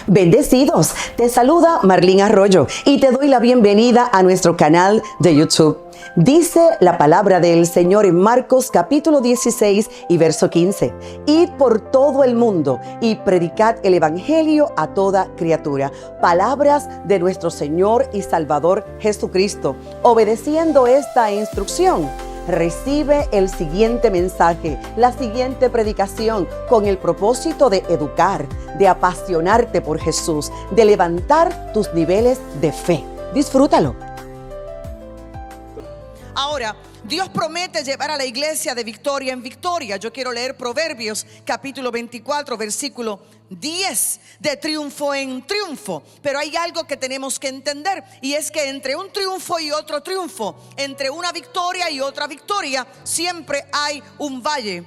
Bendecidos, te saluda Marlene Arroyo y te doy la bienvenida a nuestro canal de YouTube. Dice la palabra del Señor en Marcos capítulo 16 y verso 15: Id por todo el mundo y predicad el evangelio a toda criatura. Palabras de nuestro Señor y Salvador Jesucristo. Obedeciendo esta instrucción, recibe el siguiente mensaje, la siguiente predicación, con el propósito de educar, de apasionarte por Jesús, de levantar tus niveles de fe. Disfrútalo. Ahora, Dios promete llevar a la iglesia de victoria en victoria. Yo quiero leer Proverbios capítulo 24, versículo 10, de triunfo en triunfo. Pero hay algo que tenemos que entender, y es que entre un triunfo y otro triunfo, entre una victoria y otra victoria, siempre hay un valle.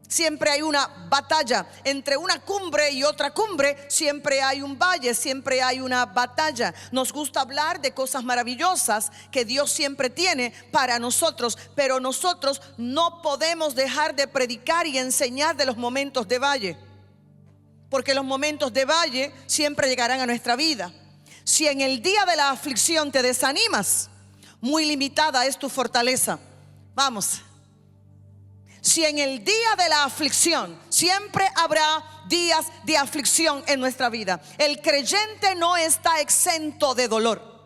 Siempre hay una batalla. Entre una cumbre y otra cumbre siempre hay un valle, siempre hay una batalla. Nos gusta hablar de cosas maravillosas que Dios siempre tiene para nosotros, pero nosotros no podemos dejar de predicar y enseñar de los momentos de valle, porque los momentos de valle siempre llegarán a nuestra vida. Si en el día de la aflicción te desanimas, muy limitada es tu fortaleza. Vamos. Si en el día de la aflicción, siempre habrá días de aflicción en nuestra vida. El creyente no está exento de dolor.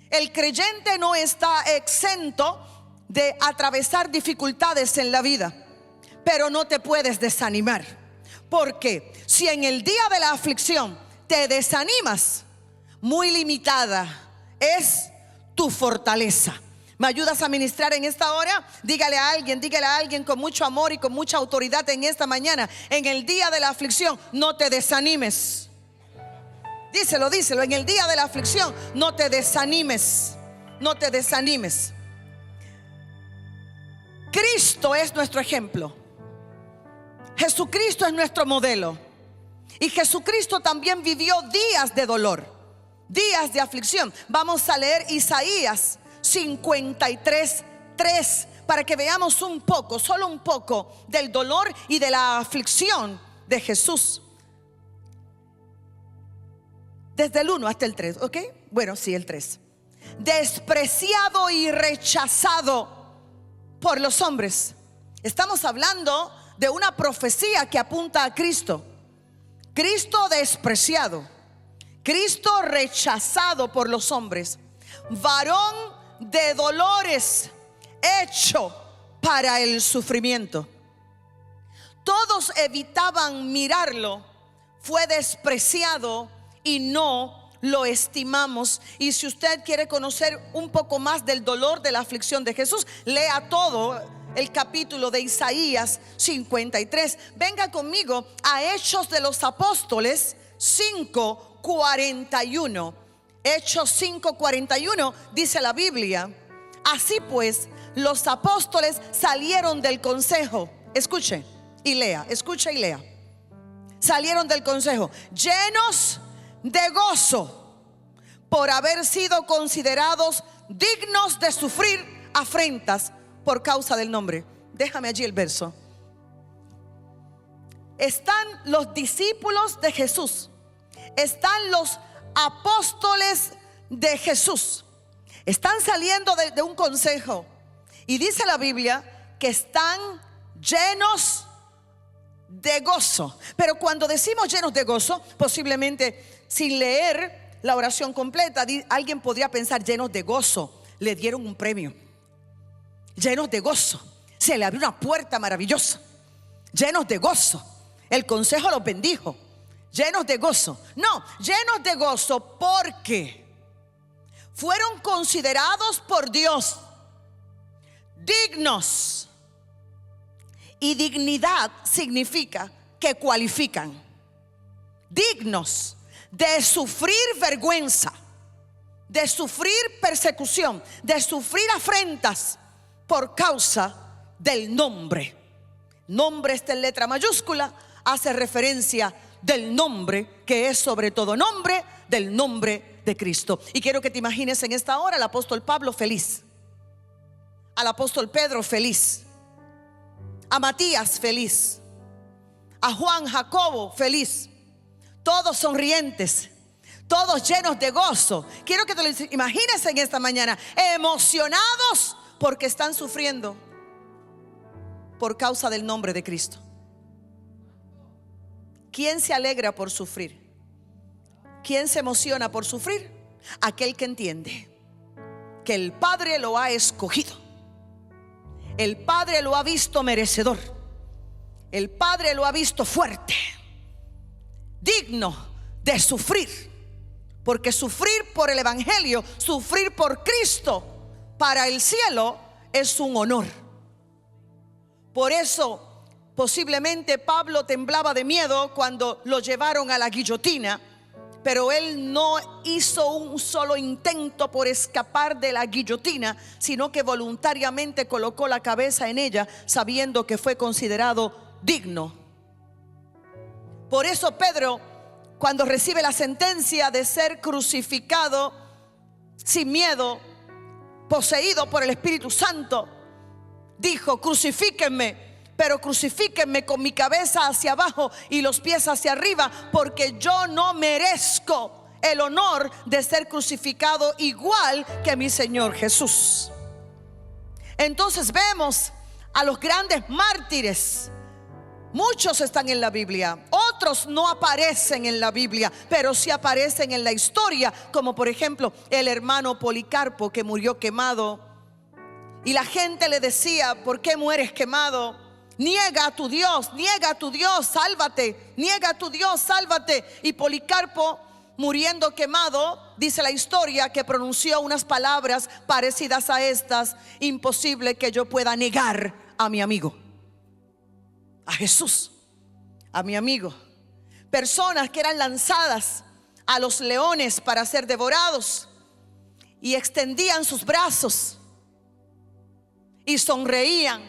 El creyente no está exento de atravesar dificultades en la vida. Pero no te puedes desanimar, porque si en el día de la aflicción te desanimas, muy limitada es tu fortaleza. ¿Me ayudas a ministrar en esta hora? Dígale a alguien con mucho amor y con mucha autoridad en esta mañana: en el día de la aflicción no te desanimes. Díselo, en el día de la aflicción no te desanimes. No te desanimes. Cristo es nuestro ejemplo. Jesucristo es nuestro modelo. Y Jesucristo también vivió días de dolor, días de aflicción. Vamos a leer Isaías 53:3 para que veamos un poco, solo un poco, del dolor y de la aflicción de Jesús. Desde el 1 hasta el 3, ¿ok? Bueno, sí, el 3. Despreciado y rechazado por los hombres. Estamos hablando de una profecía que apunta a Cristo. Cristo despreciado, Cristo rechazado por los hombres, varón de dolores, hecho para el sufrimiento. Todos evitaban mirarlo. Fue despreciado y no lo estimamos. Y si usted quiere conocer un poco más del dolor, de la aflicción de Jesús, lea todo el capítulo de Isaías 53. Venga conmigo a Hechos de los Apóstoles 5:41. Hechos 5:41 dice la Biblia: así pues, los apóstoles salieron del consejo. Escuche y lea. Salieron del consejo llenos de gozo por haber sido considerados dignos de sufrir afrentas por causa del nombre. Déjame allí el verso. Están los discípulos de Jesús, están los apóstoles de Jesús, están saliendo de un consejo, y dice la Biblia que están llenos de gozo. Pero cuando decimos llenos de gozo, posiblemente sin leer la oración completa, alguien podría pensar: llenos de gozo, le dieron un premio. Llenos de gozo, se le abrió una puerta maravillosa. Llenos de gozo, el consejo los bendijo. Llenos de gozo. No, llenos de gozo porque fueron considerados por Dios dignos. Y dignidad significa que cualifican. Dignos de sufrir vergüenza, de sufrir persecución, de sufrir afrentas por causa del nombre. Nombre está en letra mayúscula, hace referencia del nombre que es sobre todo nombre, del nombre de Cristo. Y quiero que te imagines en esta hora al apóstol Pablo feliz, al apóstol Pedro feliz, a Matías feliz, a Juan, Jacobo feliz. todos sonrientes, todos llenos de gozo. Quiero que te lo imagines en esta mañana, emocionados porque están sufriendo por causa del nombre de Cristo. ¿Quién se alegra por sufrir? ¿Quién se emociona por sufrir? Aquel que entiende que el Padre lo ha escogido, el Padre lo ha visto merecedor, el Padre lo ha visto fuerte, digno de sufrir. Porque sufrir por el Evangelio, sufrir por Cristo para el cielo es un honor. Por eso posiblemente Pablo temblaba de miedo cuando lo llevaron a la guillotina, pero él no hizo un solo intento por escapar de la guillotina, sino que voluntariamente colocó la cabeza en ella, sabiendo que fue considerado digno. Por eso Pedro, cuando recibe la sentencia de ser crucificado sin miedo, poseído por el Espíritu Santo, dijo: crucifíquenme, pero crucifíquenme con mi cabeza hacia abajo y los pies hacia arriba, porque yo no merezco el honor de ser crucificado igual que mi Señor Jesús. Entonces vemos a los grandes mártires. Muchos están en la Biblia, otros no aparecen en la Biblia, pero sí aparecen en la historia, como por ejemplo el hermano Policarpo, que murió quemado. Y la gente le decía: ¿por qué mueres quemado? Niega a tu Dios, sálvate, niega a tu Dios, sálvate. Y Policarpo, muriendo quemado, dice la historia que pronunció unas palabras parecidas a estas: imposible que yo pueda negar a mi amigo, a Jesús, a mi amigo. Personas que eran lanzadas a los leones para ser devorados y extendían sus brazos y sonreían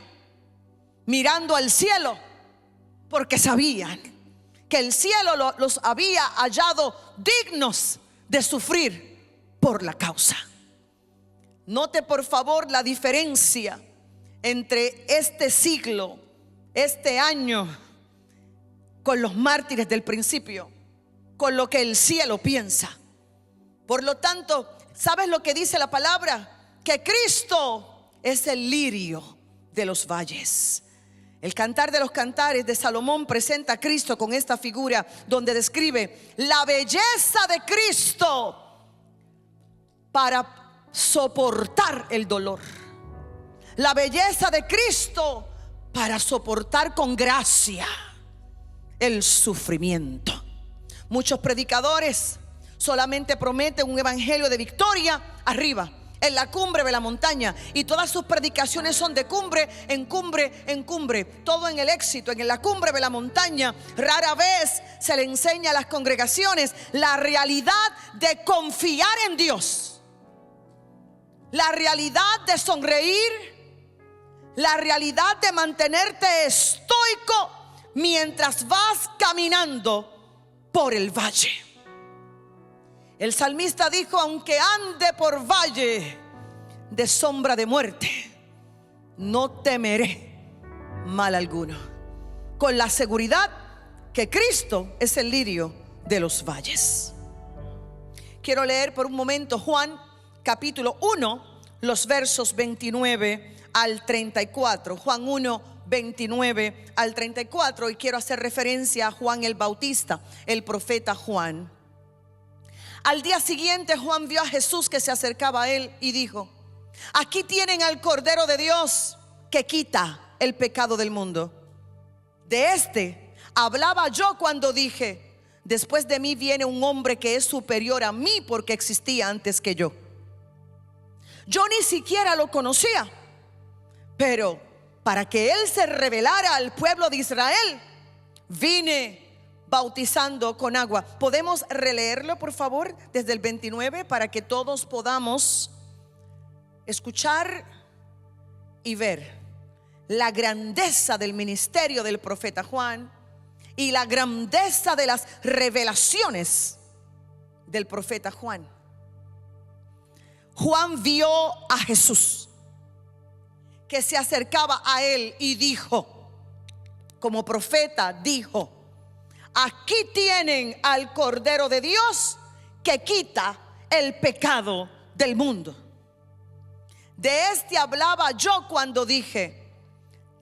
mirando al cielo, porque sabían que el cielo los había hallado dignos de sufrir por la causa. Note por favor la diferencia entre este siglo, este año, con los mártires del principio, con lo que el cielo piensa. Por lo tanto, ¿sabes lo que dice la palabra? Que Cristo es el lirio de los valles. El Cantar de los Cantares de Salomón presenta a Cristo con esta figura, donde describe la belleza de Cristo para soportar el dolor, la belleza de Cristo para soportar con gracia el sufrimiento. Muchos predicadores solamente prometen un evangelio de victoria arriba, en la cumbre de la montaña, y todas sus predicaciones son de cumbre en cumbre en cumbre, todo en el éxito, en la cumbre de la montaña. Rara vez se le enseña a las congregaciones la realidad de confiar en Dios, la realidad de sonreír, la realidad de mantenerte estoico mientras vas caminando por el valle. El salmista dijo: aunque ande por valle de sombra de muerte, no temeré mal alguno, con la seguridad que Cristo es el lirio de los valles. Quiero leer por un momento Juan capítulo 1, los versos 29 al 34. Juan 1, 29 al 34. Y quiero hacer referencia a Juan el Bautista, el profeta Juan. Al día siguiente Juan vio a Jesús que se acercaba a él y dijo: aquí tienen al Cordero de Dios que quita el pecado del mundo. De este hablaba yo cuando dije: después de mí viene un hombre que es superior a mí, porque existía antes que yo. Yo ni siquiera lo conocía, pero para que él se revelara al pueblo de Israel, vine bautizando con agua. ¿Podemos releerlo por favor desde el 29 para que todos podamos escuchar y ver la grandeza del ministerio del profeta Juan y la grandeza de las revelaciones del profeta Juan? Juan vio a Jesús que se acercaba a él y dijo, como profeta dijo: aquí tienen al Cordero de Dios que quita el pecado del mundo. De este hablaba yo cuando dije: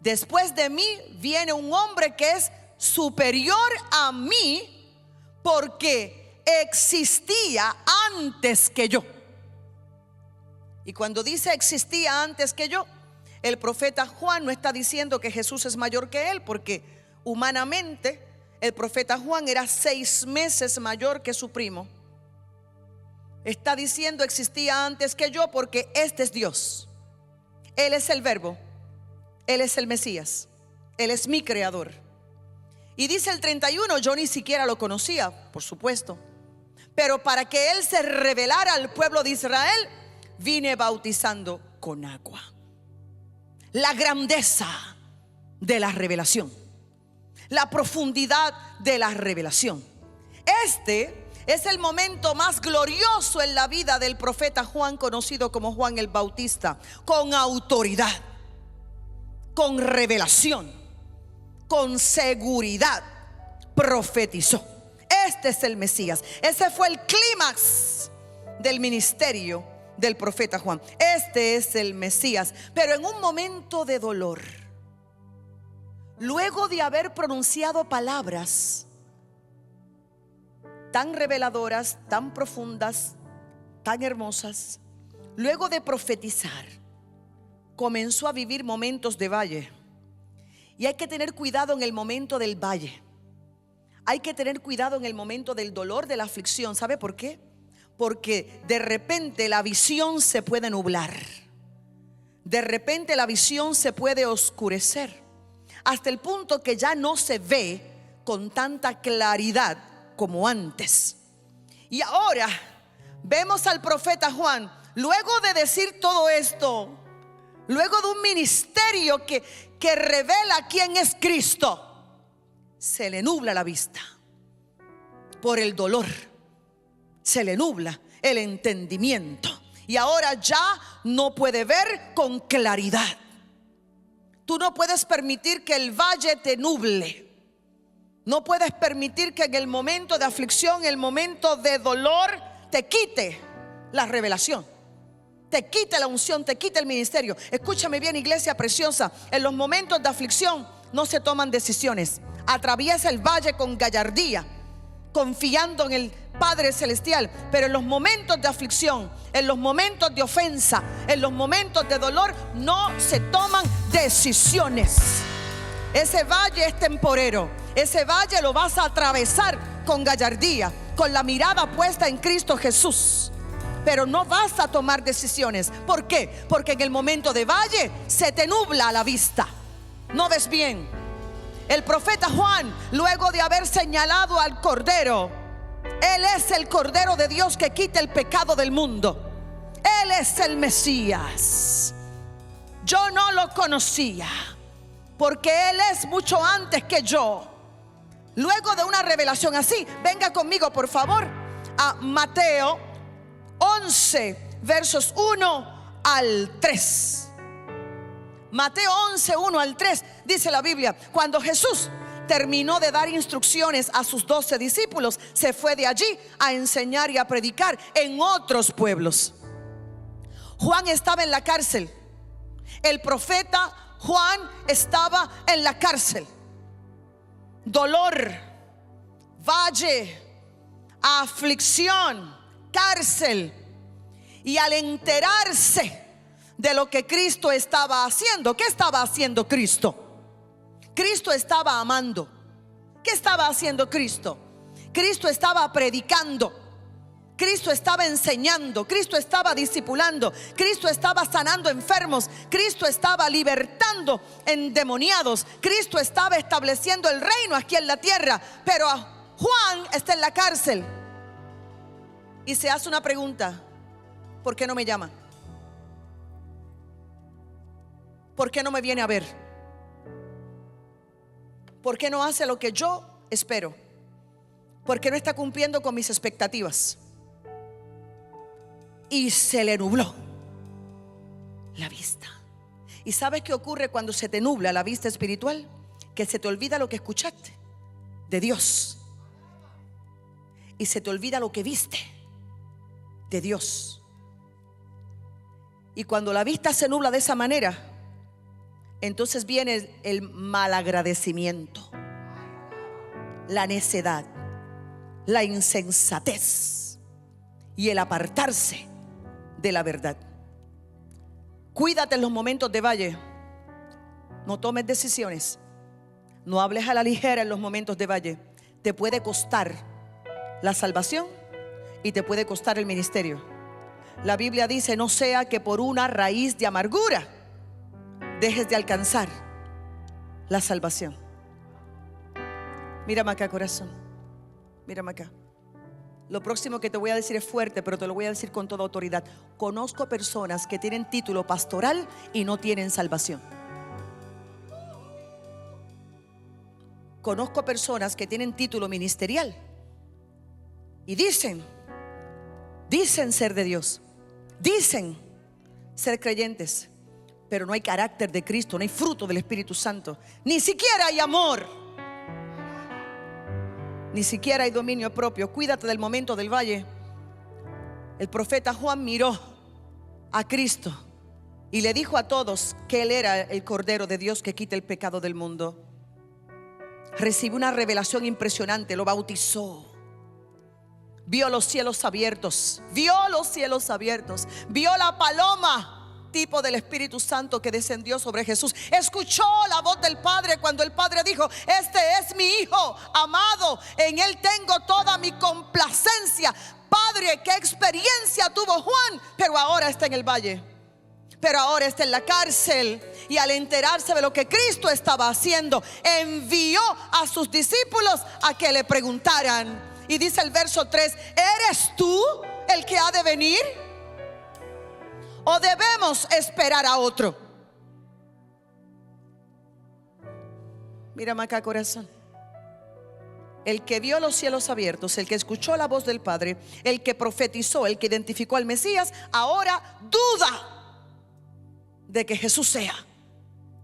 después de mí viene un hombre que es superior a mí, porque existía antes que yo. Y cuando dice existía antes que yo, el profeta Juan no está diciendo que Jesús es mayor que él, porque humanamente el profeta Juan era 6 meses mayor que su primo. Está diciendo existía antes que yo, porque este es Dios. Él es el Verbo, Él es el Mesías, Él es mi creador. Y dice el 31, yo ni siquiera lo conocía, por supuesto, pero para que Él se revelara al pueblo de Israel, vine bautizando con agua. La grandeza de la revelación, la profundidad de la revelación. Este es el momento más glorioso en la vida del profeta Juan, conocido como Juan el Bautista. Con autoridad, con revelación, con seguridad, profetizó: este es el Mesías. Ese fue el clímax del ministerio del profeta Juan. Este es el Mesías. Pero en un momento de dolor, luego de haber pronunciado palabras tan reveladoras, tan profundas, tan hermosas, luego de profetizar, comenzó a vivir momentos de valle. Y hay que tener cuidado en el momento del valle. Hay que tener cuidado en el momento del dolor, de la aflicción. ¿Sabe por qué? Porque de repente la visión se puede nublar. De repente la visión se puede oscurecer, hasta el punto que ya no se ve con tanta claridad como antes. Y ahora vemos al profeta Juan, luego de decir todo esto, luego de un ministerio que revela quién es Cristo, se le nubla la vista por el dolor, se le nubla el entendimiento, y ahora ya no puede ver con claridad. Tú no puedes permitir que el valle te nuble. No puedes permitir que en el momento de aflicción, el momento de dolor, te quite la revelación, te quite la unción, te quite el ministerio. Escúchame bien, iglesia preciosa. En los momentos de aflicción no se toman decisiones. Atraviesa el valle con gallardía, confiando en el Padre Celestial. Pero en los momentos de aflicción, en los momentos de ofensa, en los momentos de dolor, no se toman decisiones. Ese valle es temporero. Ese valle lo vas a atravesar con gallardía, con la mirada puesta en Cristo Jesús. Pero no vas a tomar decisiones. ¿Por qué? Porque en el momento de valle se te nubla la vista, no ves bien. El profeta Juan, luego de haber señalado al Cordero, Él es el Cordero de Dios que quita el pecado del mundo. Él es el Mesías. Yo no lo conocía, porque Él es mucho antes que yo. Luego de una revelación así, venga conmigo por favor a Mateo 11 versos 1 al 3. Mateo 11, 1 al 3, dice la Biblia: cuando Jesús terminó de dar instrucciones a sus 12 discípulos, se fue de allí a enseñar y a predicar en otros pueblos. Juan estaba en la cárcel. El profeta Juan estaba en la cárcel. Dolor, valle, aflicción, cárcel. Y al enterarse de lo que Cristo estaba haciendo, ¿qué estaba haciendo Cristo? Cristo estaba amando. ¿Qué estaba haciendo Cristo? Cristo estaba predicando. Cristo estaba enseñando. Cristo estaba discipulando. Cristo estaba sanando enfermos. Cristo estaba libertando endemoniados. Cristo estaba estableciendo el reino aquí en la tierra. Pero Juan está en la cárcel y se hace una pregunta: ¿por qué no me llama? ¿Por qué no me viene a ver? ¿Por qué no hace lo que yo espero? ¿Por qué no está cumpliendo con mis expectativas? Y se le nubló la vista. ¿Y sabes qué ocurre cuando se te nubla la vista espiritual? Que se te olvida lo que escuchaste de Dios. y se te olvida lo que viste de Dios. Y cuando la vista se nubla de esa manera, entonces viene el malagradecimiento, la necedad, la insensatez y el apartarse de la verdad. Cuídate en los momentos de valle. No tomes decisiones. No hables a la ligera en los momentos de valle. Te puede costar la salvación y te puede costar el ministerio. La Biblia dice: no sea que por una raíz de amargura dejes de alcanzar la salvación. Mírame acá, corazón. Mírame acá. Lo próximo que te voy a decir es fuerte, pero te lo voy a decir con toda autoridad. Conozco personas que tienen título pastoral y no tienen salvación. Conozco personas que tienen título ministerial y dicen ser de Dios, dicen ser creyentes, pero no hay carácter de Cristo, no hay fruto del Espíritu Santo, ni siquiera hay amor, ni siquiera hay dominio propio. Cuídate del momento del valle. El profeta Juan miró a Cristo y le dijo a todos que Él era el Cordero de Dios que quita el pecado del mundo. Recibió una revelación impresionante, lo bautizó. Vio los cielos abiertos, vio los cielos abiertos, vio la paloma, tipo del Espíritu Santo que descendió sobre Jesús. Escuchó la voz del Padre cuando el Padre dijo: este es mi Hijo amado, en Él tengo toda mi complacencia. Padre, qué experiencia tuvo Juan, pero ahora está en el valle, pero ahora está en la cárcel. Y al enterarse de lo que Cristo estaba haciendo, envió a sus discípulos a que le preguntaran. Y dice el verso 3: ¿eres tú el que ha de venir? ¿O debemos esperar a otro? Mírame acá, corazón. El que vio los cielos abiertos, el que escuchó la voz del Padre, el que profetizó, el que identificó al Mesías, ahora duda de que Jesús sea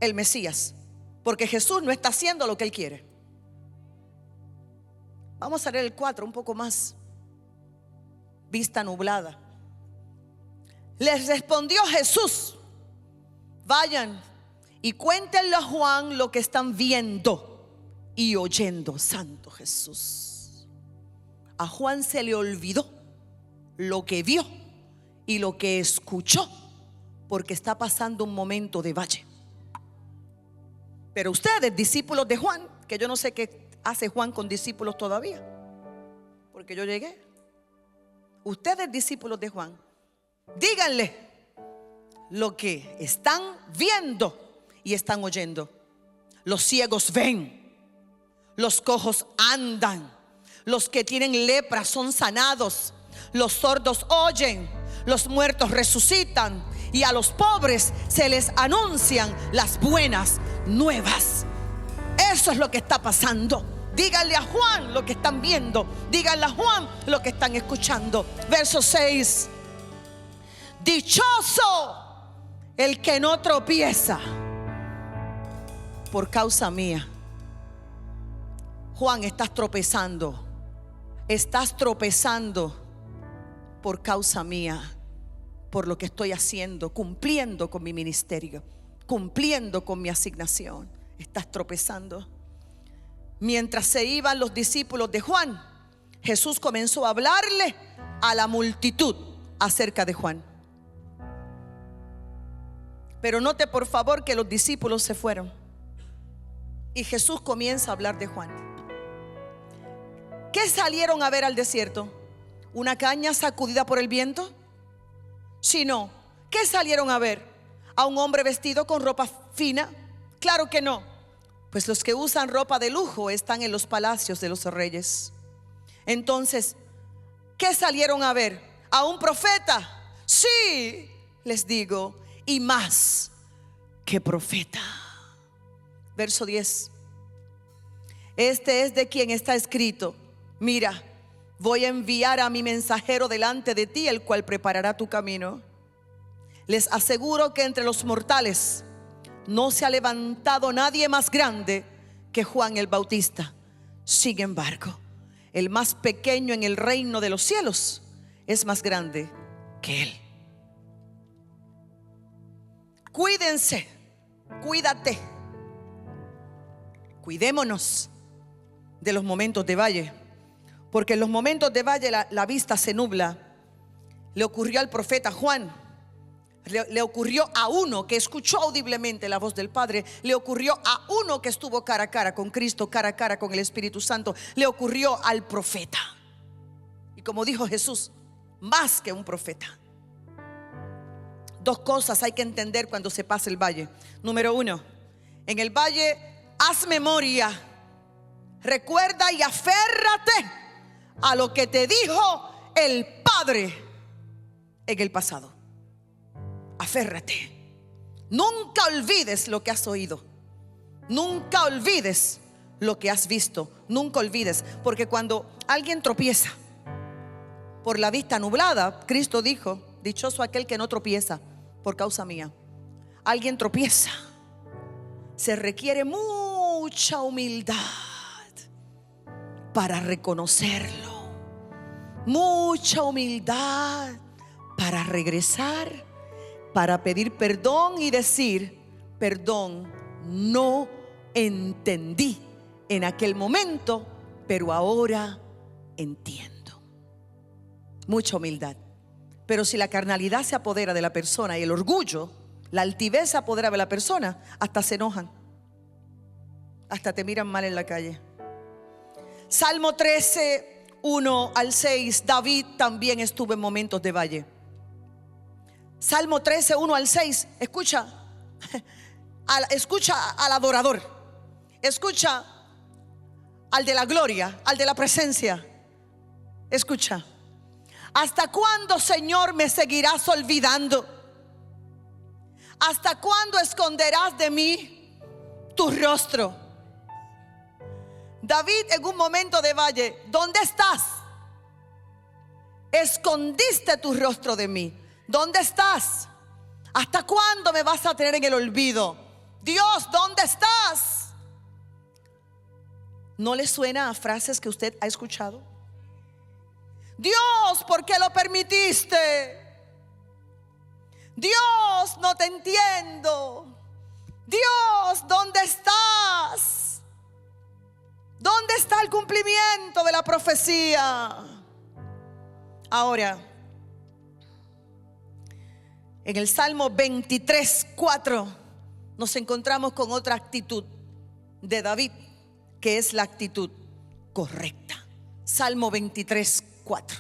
el Mesías, porque Jesús no está haciendo lo que Él quiere. Vamos a leer el 4 un poco más. Vista nublada. Les respondió Jesús: vayan y cuéntenle a Juan lo que están viendo y oyendo. Santo Jesús. A Juan se le olvidó lo que vio y lo que escuchó, porque está pasando un momento de valle. Pero ustedes, discípulos de Juan, que yo no sé qué hace Juan con discípulos todavía, porque yo llegué. Ustedes, discípulos de Juan, díganle lo que están viendo y están oyendo. Los ciegos ven, los cojos andan, los que tienen lepra son sanados, los sordos oyen, los muertos resucitan, y a los pobres se les anuncian las buenas nuevas. Eso es lo que está pasando. Díganle a Juan lo que están viendo, díganle a Juan lo que están escuchando. Verso 6: dichoso el que no tropieza por causa mía. Juan, estás tropezando por causa mía, por lo que estoy haciendo, cumpliendo con mi ministerio, cumpliendo con mi asignación. Estás tropezando. Mientras se iban los discípulos de Juan, Jesús comenzó a hablarle a la multitud acerca de Juan. Pero note por favor que los discípulos se fueron y Jesús comienza a hablar de Juan. ¿Qué salieron a ver al desierto? ¿Una caña sacudida por el viento? Si no, ¿qué salieron a ver? ¿A un hombre vestido con ropa fina? Claro que no. Pues los que usan ropa de lujo están en los palacios de los reyes. Entonces, ¿qué salieron a ver? ¿A un profeta? Sí, les digo, y más que profeta. Verso 10: este es de quien está escrito: mira, voy a enviar a mi mensajero delante de ti, el cual preparará tu camino. Les aseguro que entre los mortales no se ha levantado nadie más grande que Juan el Bautista. Sin embargo, el más pequeño en el reino de los cielos es más grande que él. Cuídense, cuídate, cuidémonos de los momentos de valle, porque en los momentos de valle la vista se nubla. Le ocurrió al profeta Juan, le ocurrió a uno que escuchó audiblemente la voz del Padre, le ocurrió a uno que estuvo cara a cara con Cristo, cara a cara con el Espíritu Santo, le ocurrió al profeta. Y como dijo Jesús, más que un profeta. Dos cosas hay que entender cuando se pasa el valle. Número uno, en el valle haz memoria, recuerda y aférrate a lo que te dijo el Padre en el pasado. Aférrate. Nunca olvides lo que has oído. Nunca olvides lo que has visto. Nunca olvides, porque cuando alguien tropieza por la vista nublada, Cristo dijo: dichoso aquel que no tropieza por causa mía. Alguien tropieza, se requiere mucha humildad para reconocerlo, mucha humildad para regresar, para pedir perdón y decir: perdón, no entendí en aquel momento, pero ahora entiendo. Mucha humildad. Pero si la carnalidad se apodera de la persona y el orgullo, la altivez se apodera de la persona, hasta se enojan, hasta te miran mal en la calle. Salmo 13, 1 al 6. David también estuvo en momentos de valle. Salmo 13, 1 al 6. Escucha al adorador, escucha al de la gloria, al de la presencia. Escucha. ¿Hasta cuándo, Señor, me seguirás olvidando? ¿Hasta cuándo esconderás de mí tu rostro? David en un momento de valle: ¿dónde estás? Escondiste tu rostro de mí. ¿Dónde estás? ¿Hasta cuándo me vas a tener en el olvido? Dios, ¿dónde estás? ¿No le suena a frases que usted ha escuchado? Dios, ¿por qué lo permitiste? Dios, no te entiendo. Dios, ¿dónde estás? ¿Dónde está el cumplimiento de la profecía? Ahora, en el Salmo 23, 4 nos encontramos con otra actitud de David, que es la actitud correcta. Salmo 23, 4.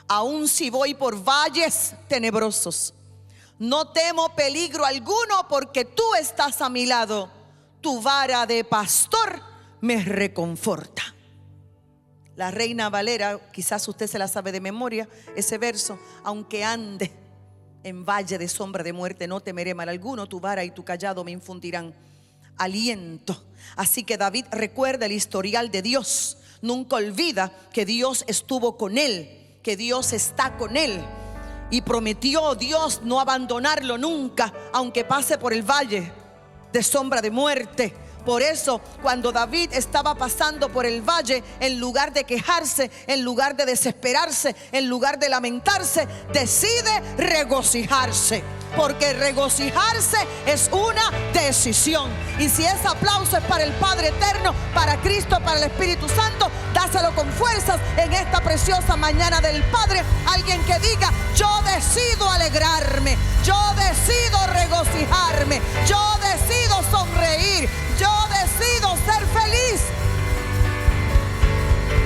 Aun si voy por valles tenebrosos, no temo peligro alguno, porque tú estás a mi lado. Tu vara de pastor me reconforta. La Reina Valera, quizás usted se la sabe de memoria, ese verso: aunque ande en valle de sombra de muerte, no temeré mal alguno, tu vara y tu cayado me infundirán aliento. Así que David recuerda el historial de Dios. Nunca olvida que Dios estuvo con él, que Dios está con él, y prometió Dios no abandonarlo nunca, aunque pase por el valle de sombra de muerte. Por eso, cuando David estaba pasando por el valle, en lugar de quejarse, en lugar de desesperarse, en lugar de lamentarse, decide regocijarse. Porque regocijarse es una decisión. Y si ese aplauso es para el Padre eterno, para Cristo, para el Espíritu Santo, dáselo con fuerzas en esta preciosa mañana del Padre. Alguien que diga: yo decido alegrarme, yo decido regocijarme, yo decido sonreír, yo decido ser feliz.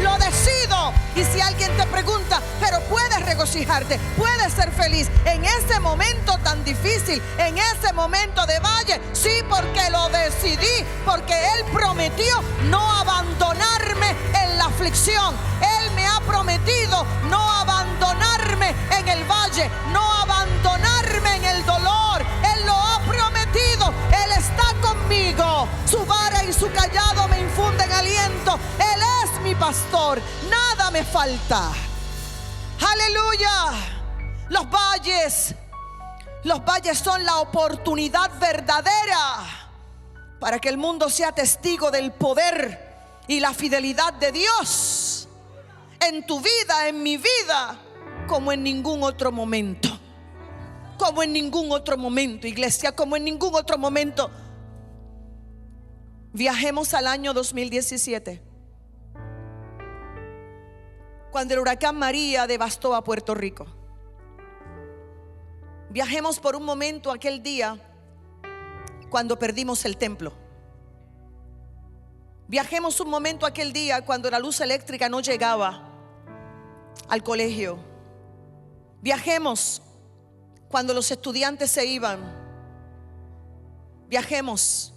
Lo decido. Y si alguien te pregunta: pero puedes regocijarte, puedes ser feliz en ese momento tan difícil, en ese momento de valle, sí, porque lo decidí, porque Él prometió no abandonarme en la aflicción. Él me ha prometido no abandonarme en el valle, no abandonarme en el dolor. Él lo ha prometido. Él está conmigo. Su vara y su cayado me infunden aliento. Él es mi pastor, nada me falta. Aleluya. Los valles son la oportunidad verdadera para que el mundo sea testigo del poder y la fidelidad de Dios. en tu vida, en mi vida, como en ningún otro momento. Como en ningún otro momento, iglesia, como en ningún otro momento. Viajemos al año 2017, cuando el huracán María devastó a Puerto Rico. Viajemos por un momento aquel día cuando perdimos el templo. Viajemos un momento aquel día cuando la luz eléctrica no llegaba al colegio. Viajemos cuando los estudiantes se iban. Viajemos.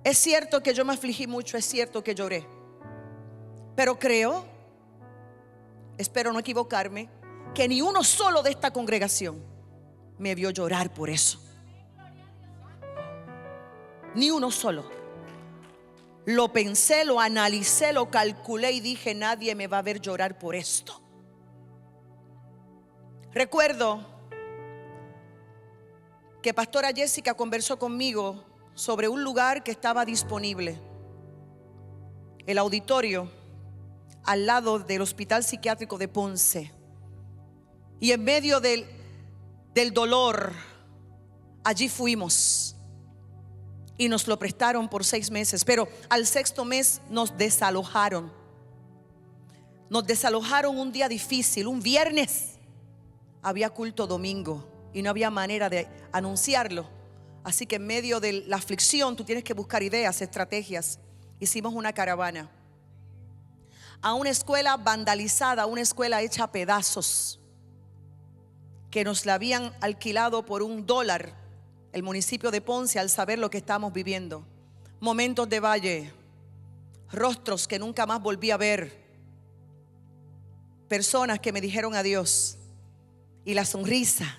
Es cierto que yo me afligí mucho, es cierto que lloré, pero creo, espero no equivocarme, que ni uno solo de esta congregación me vio llorar por eso. Ni uno solo. Lo pensé, lo analicé, lo calculé y dije: nadie me va a ver llorar por esto. Recuerdo que pastora Jessica conversó conmigo sobre un lugar que estaba disponible, el auditorio al lado del Hospital Psiquiátrico de Ponce. Y en medio del dolor, allí fuimos y nos lo prestaron por 6 meses. Pero al 6º mes nos desalojaron. Nos desalojaron un día difícil, un viernes. Había culto domingo y no había manera de anunciarlo. Así que en medio de la aflicción tú tienes que buscar ideas, estrategias. Hicimos una caravana a una escuela vandalizada, una escuela hecha a pedazos, que nos la habían alquilado por $1 el municipio de Ponce, al saber lo que estamos viviendo. Momentos de valle, rostros que nunca más volví a ver, personas que me dijeron adiós, y la sonrisa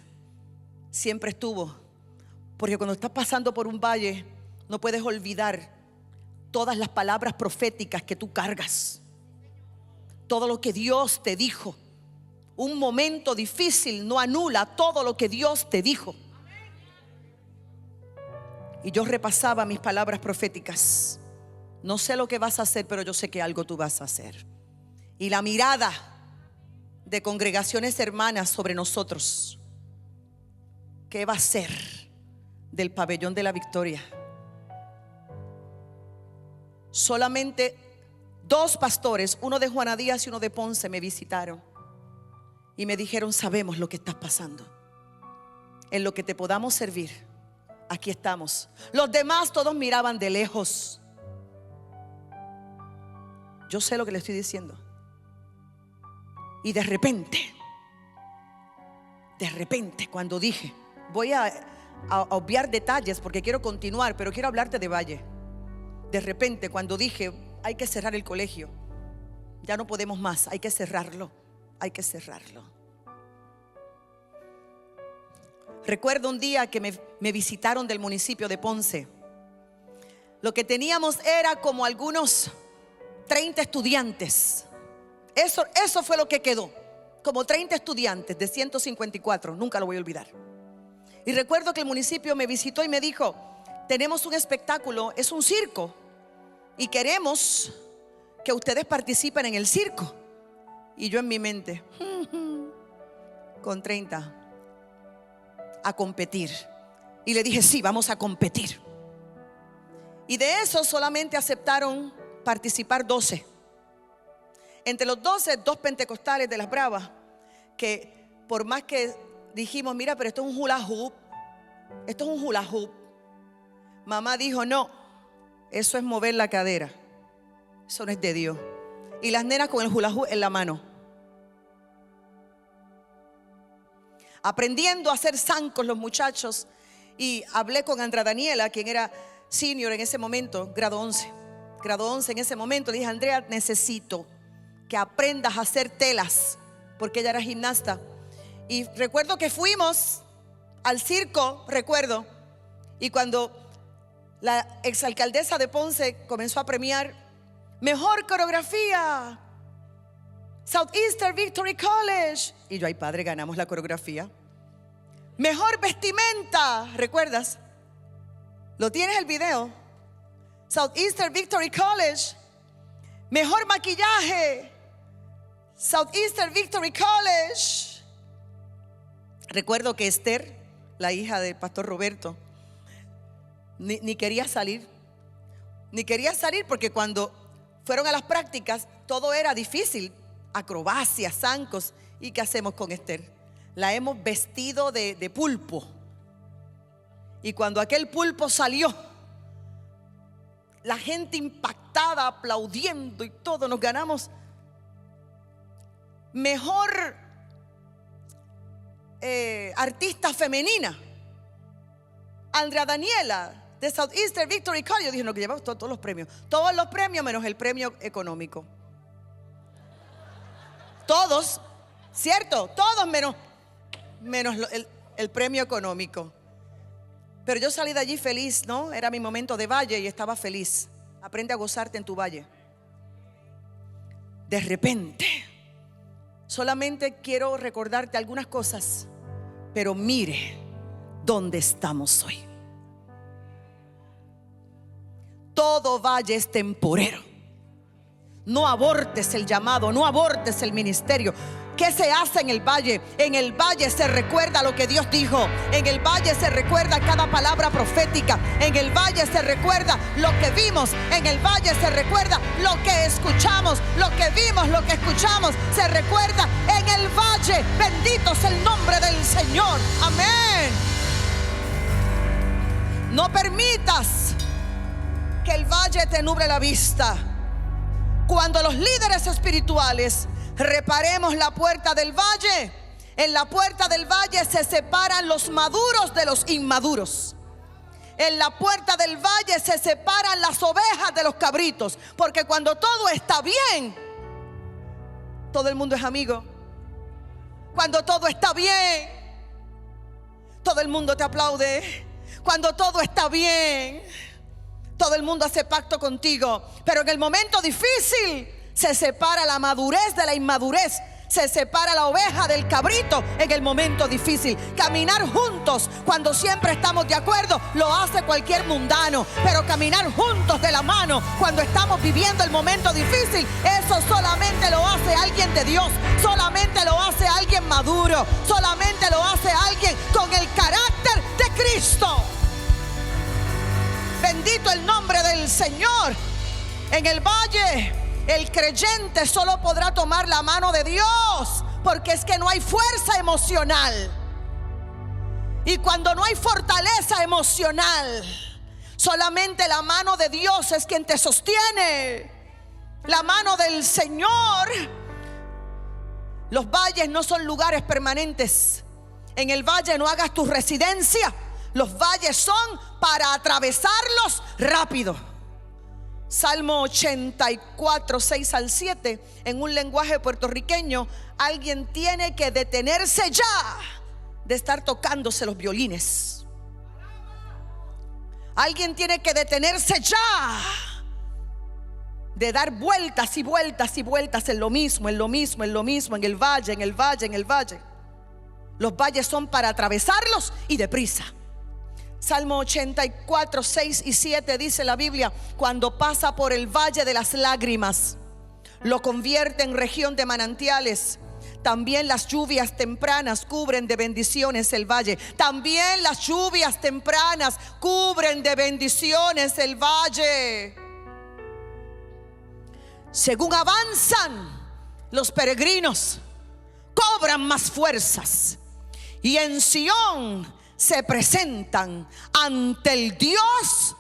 siempre estuvo, porque cuando estás pasando por un valle no puedes olvidar todas las palabras proféticas que tú cargas, todo lo que Dios te dijo. Un momento difícil no anula todo lo que Dios te dijo. Y yo repasaba mis palabras proféticas. No sé lo que vas a hacer, pero yo sé que algo tú vas a hacer. Y la mirada de congregaciones hermanas sobre nosotros: ¿qué va a ser del pabellón de la victoria? Solamente 2 pastores, uno de Juana Díaz y uno de Ponce, me visitaron y me dijeron: sabemos lo que estás pasando, en lo que te podamos servir, aquí estamos. Los demás todos miraban de lejos. Yo sé lo que le estoy diciendo. Y de repente, cuando dije, voy a obviar detalles porque quiero continuar, pero quiero hablarte de Valle. De repente, cuando dije: hay que cerrar el colegio, ya no podemos más, hay que cerrarlo, hay que cerrarlo. Recuerdo un día que me visitaron del municipio de Ponce. Lo que teníamos era como algunos 30 estudiantes. Eso fue lo que quedó, como 30 estudiantes de 154, nunca lo voy a olvidar. Y recuerdo que el municipio me visitó y me dijo: tenemos un espectáculo, es un circo, y queremos que ustedes participen en el circo. Y yo en mi mente, con 30, a competir. Y le dije: sí, vamos a competir. Y de eso solamente aceptaron participar 12. Entre los 12, 2 pentecostales de las bravas, que por más que dijimos: mira, pero esto es un hula hoop, esto es un hula hoop, mamá dijo: no, eso es mover la cadera, eso no es de Dios. Y las nenas con el hula hoop en la mano, aprendiendo a hacer zancos los muchachos. Y hablé con Andrea Daniela, quien era senior en ese momento, grado 11 en ese momento. Le dije: Andrea, necesito que aprendas a hacer telas, porque ella era gimnasta. Y recuerdo que fuimos al circo, y cuando la exalcaldesa de Ponce comenzó a premiar mejor coreografía, Southeastern Victory College, y yo: ay padre, ganamos la coreografía. Mejor vestimenta, ¿recuerdas? ¿Lo tienes el video? Southeastern Victory College. Mejor maquillaje, Southeastern Victory College. Recuerdo que Esther, la hija del pastor Roberto, ni quería salir. Ni quería salir porque cuando fueron a las prácticas todo era difícil. Acrobacias, zancos. ¿Y qué hacemos con Esther? La hemos vestido de pulpo. Y cuando aquel pulpo salió, la gente impactada, aplaudiendo y todo, nos ganamos mejor artista femenina, Andrea Daniela de Southeastern Victory College. Dijo, no, que llevamos todos los premios menos el premio económico. Todos, ¿cierto? Todos menos el premio económico. Pero yo salí de allí feliz, ¿no? Era mi momento de valle y estaba feliz. Aprende a gozarte en tu valle. De repente, solamente quiero recordarte algunas cosas, pero mire dónde estamos hoy. Todo valle es temporero. No abortes el llamado, no abortes el ministerio. ¿Qué se hace en el valle? En el valle se recuerda lo que Dios dijo. En el valle se recuerda cada palabra profética. En el valle se recuerda lo que vimos. En el valle se recuerda lo que escuchamos. Lo que vimos, lo que escuchamos, se recuerda en el valle. Bendito es el nombre del Señor. Amén. No permitas que el valle te nuble la vista. Cuando los líderes espirituales reparemos la puerta del valle, en la puerta del valle se separan los maduros de los inmaduros. En la puerta del valle se separan las ovejas de los cabritos. Porque cuando todo está bien, todo el mundo es amigo. Cuando todo está bien, todo el mundo te aplaude. Cuando todo está bien, todo el mundo hace pacto contigo. Pero en el momento difícil se separa la madurez de la inmadurez. Se separa la oveja del cabrito en el momento difícil. Caminar juntos cuando siempre estamos de acuerdo lo hace cualquier mundano. Pero caminar juntos de la mano cuando estamos viviendo el momento difícil, eso solamente lo hace alguien de Dios. Solamente lo hace alguien maduro. Solamente lo hace alguien con el carácter de Cristo. Bendito el nombre del Señor. En el valle el creyente solo podrá tomar la mano de Dios, porque es que no hay fuerza emocional. Y cuando no hay fortaleza emocional, solamente la mano de Dios es quien te sostiene. La mano del Señor. Los valles no son lugares permanentes. En el valle no hagas tu residencia. Los valles son para atravesarlos rápido. Salmo 84, 6 al 7. En un lenguaje puertorriqueño, alguien tiene que detenerse ya de estar tocándose los violines. Alguien tiene que detenerse ya de dar vueltas y vueltas y vueltas en lo mismo, en lo mismo, en lo mismo, en el valle, en el valle, en el valle. Los valles son para atravesarlos y deprisa. Salmo 84, 6 y 7 dice la Biblia: cuando pasa por el valle de las lágrimas, lo convierte en región de manantiales. También las lluvias tempranas cubren de bendiciones el valle. También las lluvias tempranas cubren de bendiciones el valle. Según avanzan los peregrinos, cobran más fuerzas, y en Sión se presentan ante el Dios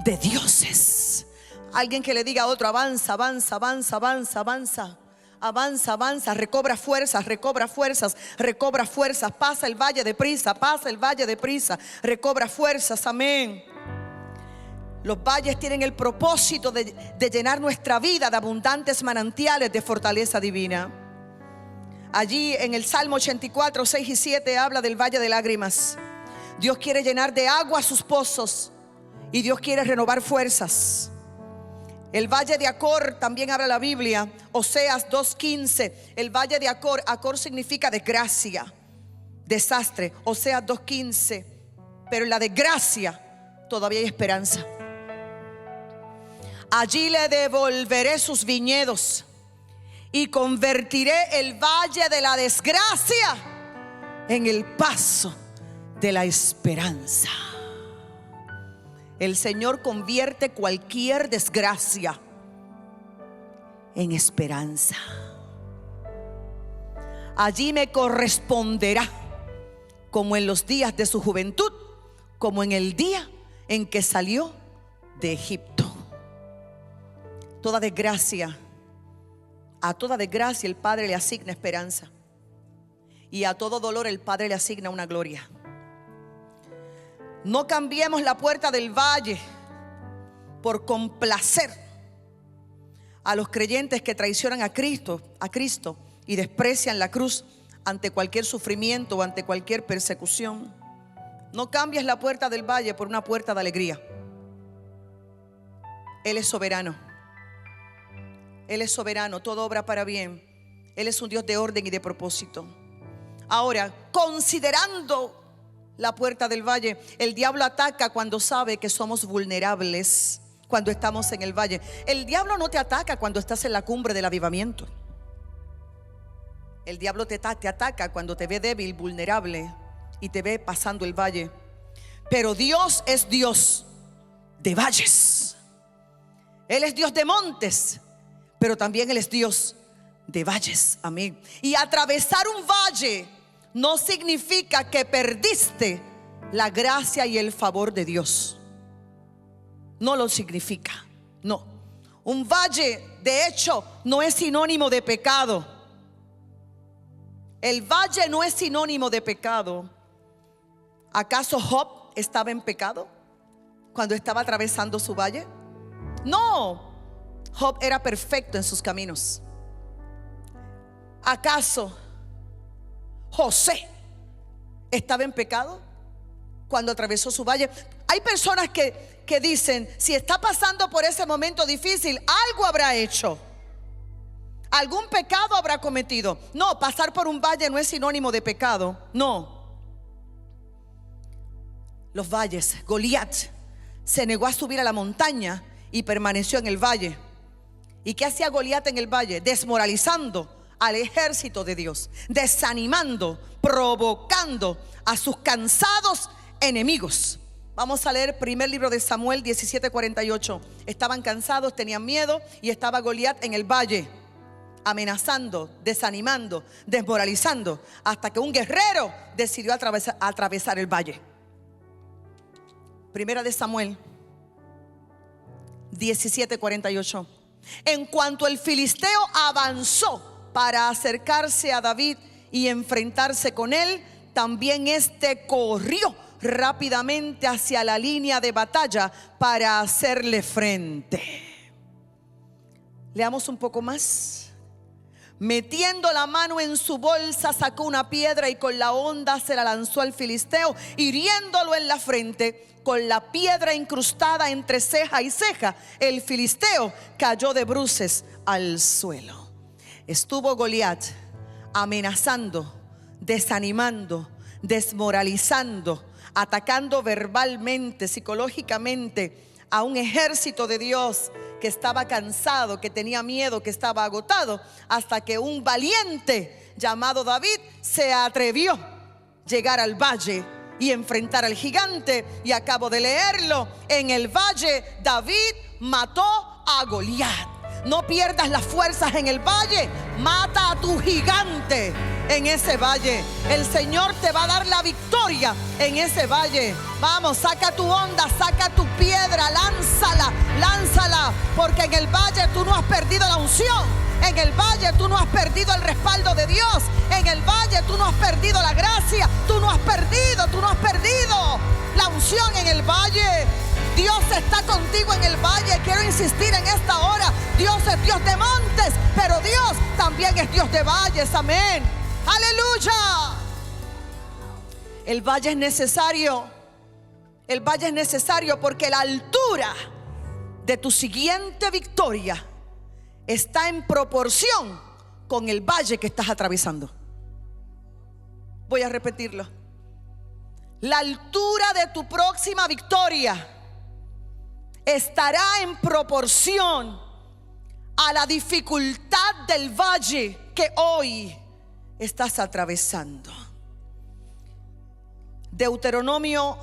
de dioses. Alguien que le diga a otro: avanza, avanza, avanza, avanza, avanza. Avanza, avanza, recobra fuerzas, recobra fuerzas, recobra fuerzas. Pasa el valle deprisa, pasa el valle deprisa, recobra fuerzas, amén. Los valles tienen el propósito de llenar nuestra vida de abundantes manantiales de fortaleza divina. Allí en el Salmo 84, 6 y 7 habla del valle de lágrimas. Dios quiere llenar de agua sus pozos y Dios quiere renovar fuerzas. El valle de Acor también habla la Biblia. Oseas 2:15. El valle de Acor, Acor significa desgracia, desastre. Oseas 2:15. Pero en la desgracia todavía hay esperanza. Allí le devolveré sus viñedos y convertiré el valle de la desgracia en el paso de la esperanza. El Señor convierte cualquier desgracia en esperanza. Allí me corresponderá, como en los días de su juventud, como en el día en que salió de Egipto. Toda desgracia, a toda desgracia el Padre le asigna esperanza, y a todo dolor el Padre le asigna una gloria. No cambiemos la puerta del valle por complacer a los creyentes que traicionan a Cristo y desprecian la cruz ante cualquier sufrimiento o ante cualquier persecución. No cambies la puerta del valle por una puerta de alegría. Él es soberano. Él es soberano, todo obra para bien. Él es un Dios de orden y de propósito. Ahora, considerando la puerta del valle, el diablo ataca cuando sabe que somos vulnerables, cuando estamos en el valle. El diablo no te ataca cuando estás en la cumbre del avivamiento. El diablo te ataca cuando te ve débil, vulnerable, y te ve pasando el valle. Pero Dios es Dios de valles. Él es Dios de montes, pero también Él es Dios de valles. Amén. Y atravesar un valle no significa que perdiste la gracia y el favor de Dios. No lo significa. No. Un valle, de hecho, no es sinónimo de pecado. El valle no es sinónimo de pecado. ¿Acaso Job estaba en pecado cuando estaba atravesando su valle? No. Job era perfecto en sus caminos. ¿Acaso José estaba en pecado cuando atravesó su valle? Hay personas que dicen, si está pasando por ese momento difícil, algo habrá hecho, algún pecado habrá cometido. No, pasar por un valle no es sinónimo de pecado. No. Los valles, Goliat se negó a subir a la montaña y permaneció en el valle. ¿Y qué hacía Goliat en el valle? Desmoralizando al ejército de Dios, desanimando, provocando a sus cansados enemigos. Vamos a leer primer libro de Samuel 17:48. Estaban cansados, tenían miedo, y estaba Goliat en el valle, amenazando, desanimando, desmoralizando, hasta que un guerrero decidió atravesar el valle. Primera de Samuel 17:48. En cuanto el filisteo avanzó para acercarse a David y enfrentarse con él, también este corrió rápidamente hacia la línea de batalla para hacerle frente. Leamos un poco más. Metiendo la mano en su bolsa, sacó una piedra y con la honda se la lanzó al filisteo, hiriéndolo en la frente. Con la piedra incrustada entre ceja y ceja, el filisteo cayó de bruces al suelo. Estuvo Goliat amenazando, desanimando, desmoralizando, atacando verbalmente, psicológicamente a un ejército de Dios que estaba cansado, que tenía miedo, que estaba agotado, hasta que un valiente llamado David se atrevió a llegar al valle y enfrentar al gigante. Y acabo de leerlo, en el valle David mató a Goliat. No pierdas las fuerzas en el valle, mata a tu gigante en ese valle. El Señor te va a dar la victoria en ese valle. Vamos, saca tu onda, saca tu piedra, lánzala, porque en el valle tú no has perdido la unción. En el valle tú no has perdido el respaldo de Dios. En el valle tú no has perdido la gracia. Tú no has perdido la unción en el valle. Dios está contigo en el valle. Quiero insistir en esta hora. Dios es Dios de montes, pero Dios también es Dios de valles. Amén. Aleluya. El valle es necesario. El valle es necesario porque la altura de tu siguiente victoria está en proporción con el valle que estás atravesando. Voy a repetirlo. La altura de tu próxima victoria estará en proporción a la dificultad del valle que hoy estás atravesando. Deuteronomio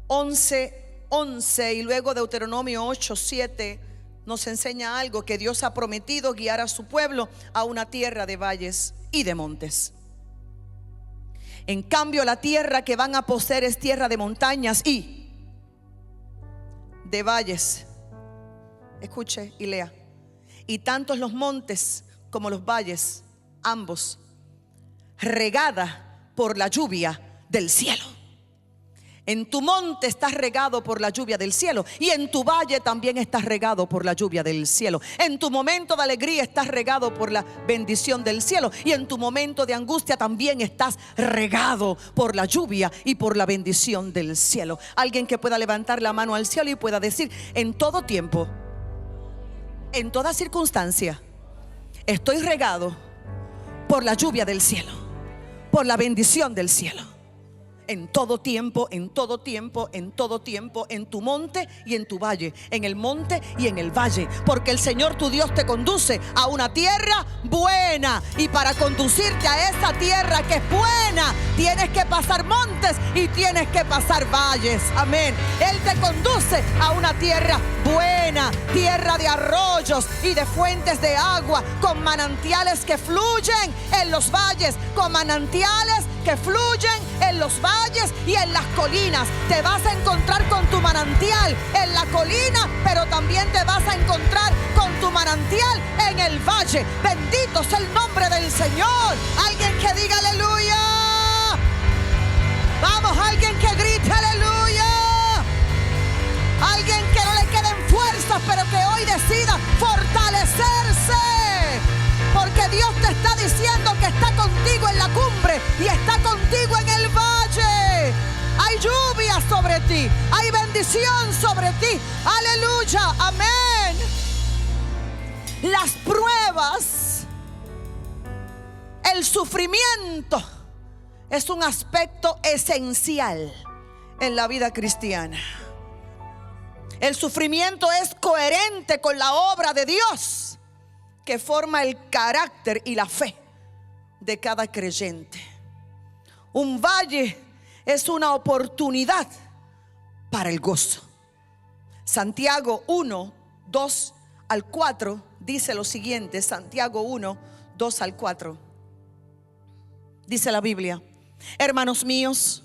11:11 y luego Deuteronomio 8:7 nos enseña algo: que Dios ha prometido guiar a su pueblo a una tierra de valles y de montes. En cambio, la tierra que van a poseer es tierra de montañas y de valles. Escuche y lea. Y tantos los montes como los valles, ambos, regada por la lluvia del cielo. En tu monte estás regado por la lluvia del cielo, y en tu valle también estás regado por la lluvia del cielo. En tu momento de alegría estás regado por la bendición del cielo, y en tu momento de angustia también estás regado por la lluvia y por la bendición del cielo. Alguien que pueda levantar la mano al cielo y pueda decir: en todo tiempo, en toda circunstancia, estoy regado por la lluvia del cielo, por la bendición del cielo. En todo tiempo, en todo tiempo, en todo tiempo, en tu monte y en tu valle, en el monte y en el valle, porque el Señor tu Dios te conduce a una tierra buena, y para conducirte a esa tierra que es buena, tienes que pasar montes y tienes que pasar valles. Amén. Él te conduce a una tierra buena, tierra de arroyos y de fuentes de agua, con manantiales que fluyen en los valles, con manantiales que fluyen en los valles y en las colinas. Te vas a encontrar con tu manantial en la colina, pero también te vas a encontrar con tu manantial en el valle. Bendito sea el nombre del Señor. Alguien que diga aleluya. Vamos, alguien que grite aleluya. Alguien que no le queden fuerzas, pero que hoy decida fortalecerse, porque Dios te está diciendo que está contigo en la cumbre y está contigo en el valle. Hay lluvia sobre ti, hay bendición sobre ti. Aleluya, amén. Las pruebas, el sufrimiento es un aspecto esencial en la vida cristiana. El sufrimiento es coherente con la obra de Dios, que forma el carácter y la fe de cada creyente. Un valle es una oportunidad para el gozo. Santiago 1:2-4 dice lo siguiente. Santiago 1:2-4 dice la Biblia: hermanos míos,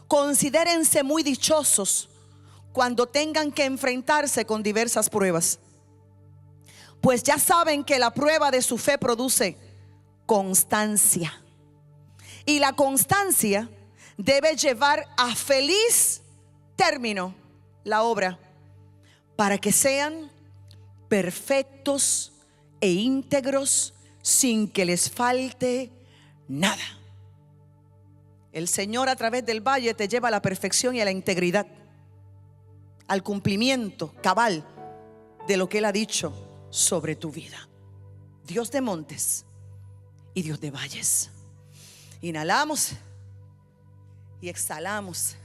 considérense muy dichosos cuando tengan que enfrentarse con diversas pruebas, pues ya saben que la prueba de su fe produce constancia, y la constancia debe llevar a feliz término la obra, para que sean perfectos e íntegros, sin que les falte nada. El Señor, a través del valle, te lleva a la perfección y a la integridad, al cumplimiento cabal de lo que Él ha dicho sobre tu vida. Dios de montes y Dios de valles. Inhalamos y exhalamos.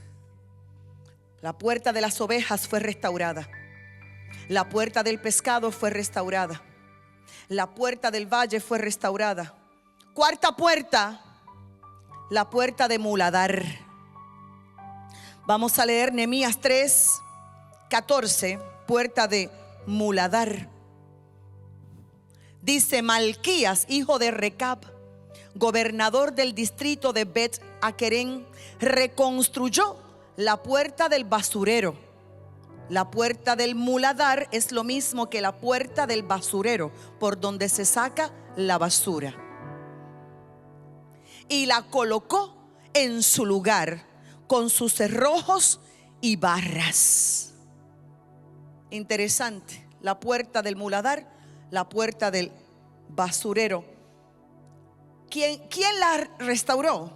La puerta de las ovejas fue restaurada. La puerta del pescado fue restaurada. La puerta del valle fue restaurada. Cuarta puerta, la puerta de muladar. Vamos a leer Nehemías 3:14, puerta de muladar. Dice: Malquías, hijo de Recab, gobernador del distrito de Bet-Aquerén, reconstruyó la puerta del basurero. La puerta del muladar es lo mismo que la puerta del basurero, por donde se saca la basura. Y la colocó en su lugar con sus cerrojos y barras. Interesante. La puerta del muladar, la puerta del basurero. ¿Quién la restauró?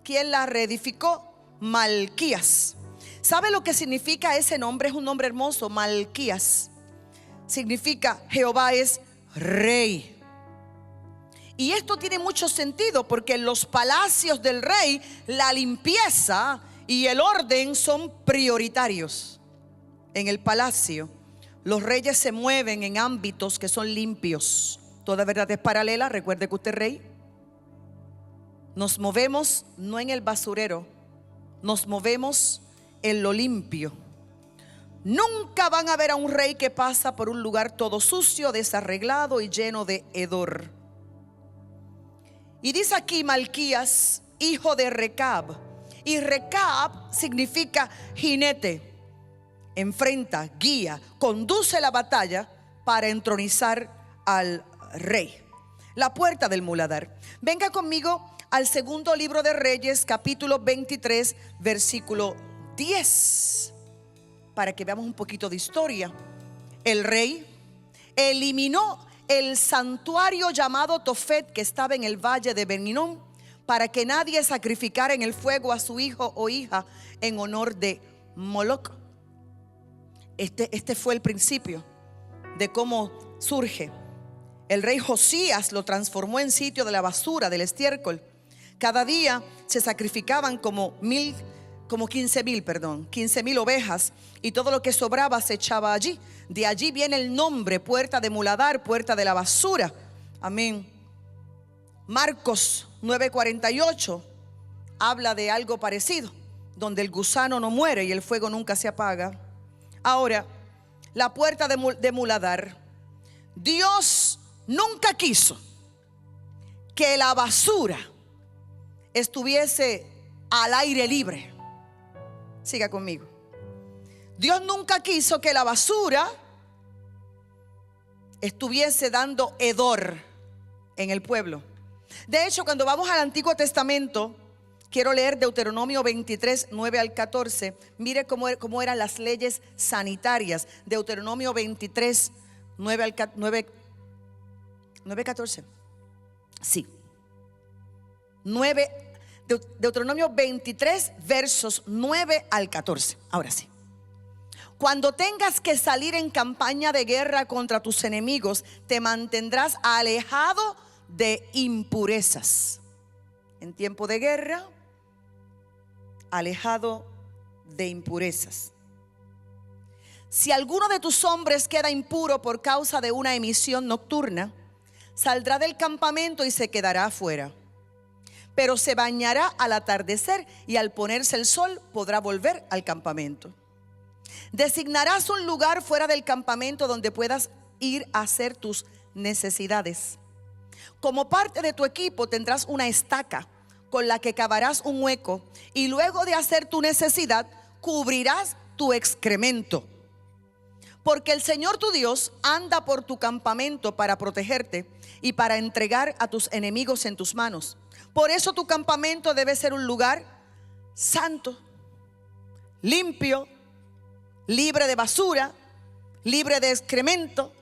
¿Quién la reedificó? Malquías. ¿Sabe lo que significa ese nombre? Es un nombre hermoso. Malquías significa Jehová es rey. Y esto tiene mucho sentido, porque en los palacios del rey la limpieza y el orden son prioritarios. en el palacio, los reyes se mueven en ámbitos que son limpios. Toda verdad es paralela. Recuerde que usted es rey. Nos movemos no en el basurero, nos movemos en lo limpio. Nunca van a ver a un rey que pasa por un lugar todo sucio, desarreglado y lleno de hedor. Y dice aquí Malquías, hijo de Recab. Y Recab significa jinete. Enfrenta, guía, conduce la batalla para entronizar al rey. La puerta del muladar. Venga conmigo al segundo libro de Reyes, capítulo 23, versículo 10, para que veamos un poquito de historia. El rey eliminó el santuario llamado Tofet, que estaba en el valle de Ben-Hinnom, para que nadie sacrificara en el fuego a su hijo o hija en honor de Moloc. Este fue el principio de cómo surge. El rey Josías lo transformó en sitio de la basura, del estiércol. Cada día se sacrificaban como 15,000 ovejas, y todo lo que sobraba se echaba allí. De allí viene el nombre, puerta de muladar, puerta de la basura. Amén. Marcos 9:48 habla de algo parecido, donde el gusano no muere y el fuego nunca se apaga. Ahora, la puerta de muladar. Dios nunca quiso que la basura estuviese al aire libre. Siga conmigo. Dios nunca quiso que la basura estuviese dando hedor en el pueblo. De hecho, cuando vamos al Antiguo Testamento, quiero leer Deuteronomio 23, 9 al 14. Mire cómo eran las leyes sanitarias. Deuteronomio 23, 9 al 14. Sí. Deuteronomio 23, versos 9 al 14. Ahora sí. Cuando tengas que salir en campaña de guerra contra tus enemigos, te mantendrás alejado de impurezas. En tiempo de guerra, alejado de impurezas. Si alguno de tus hombres queda impuro por causa de una emisión nocturna, saldrá del campamento y se quedará afuera. Pero se bañará al atardecer, y al ponerse el sol podrá volver al campamento. Designarás un lugar fuera del campamento donde puedas ir a hacer tus necesidades. Como parte de tu equipo tendrás una estaca con la que cavarás un hueco, y luego de hacer tu necesidad cubrirás tu excremento. Porque el Señor tu Dios anda por tu campamento para protegerte y para entregar a tus enemigos en tus manos. Por eso tu campamento debe ser un lugar santo, limpio, libre de basura, libre de excremento,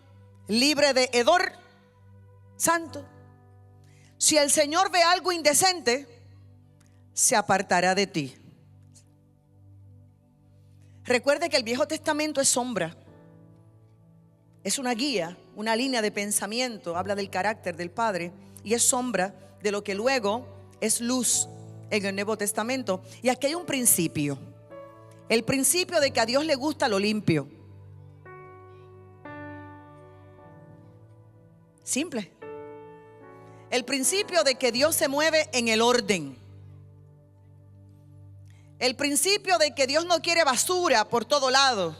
libre de hedor, santo. Si el Señor ve algo indecente, se apartará de ti. Recuerde que el Viejo Testamento es sombra, es una guía, una línea de pensamiento. Habla del carácter del Padre y es sombra de lo que luego es luz en el Nuevo Testamento. Y aquí hay un principio, el principio de que a Dios le gusta lo limpio. Simple. El principio de que Dios se mueve en el orden. El principio de que Dios no quiere basura por todo lado.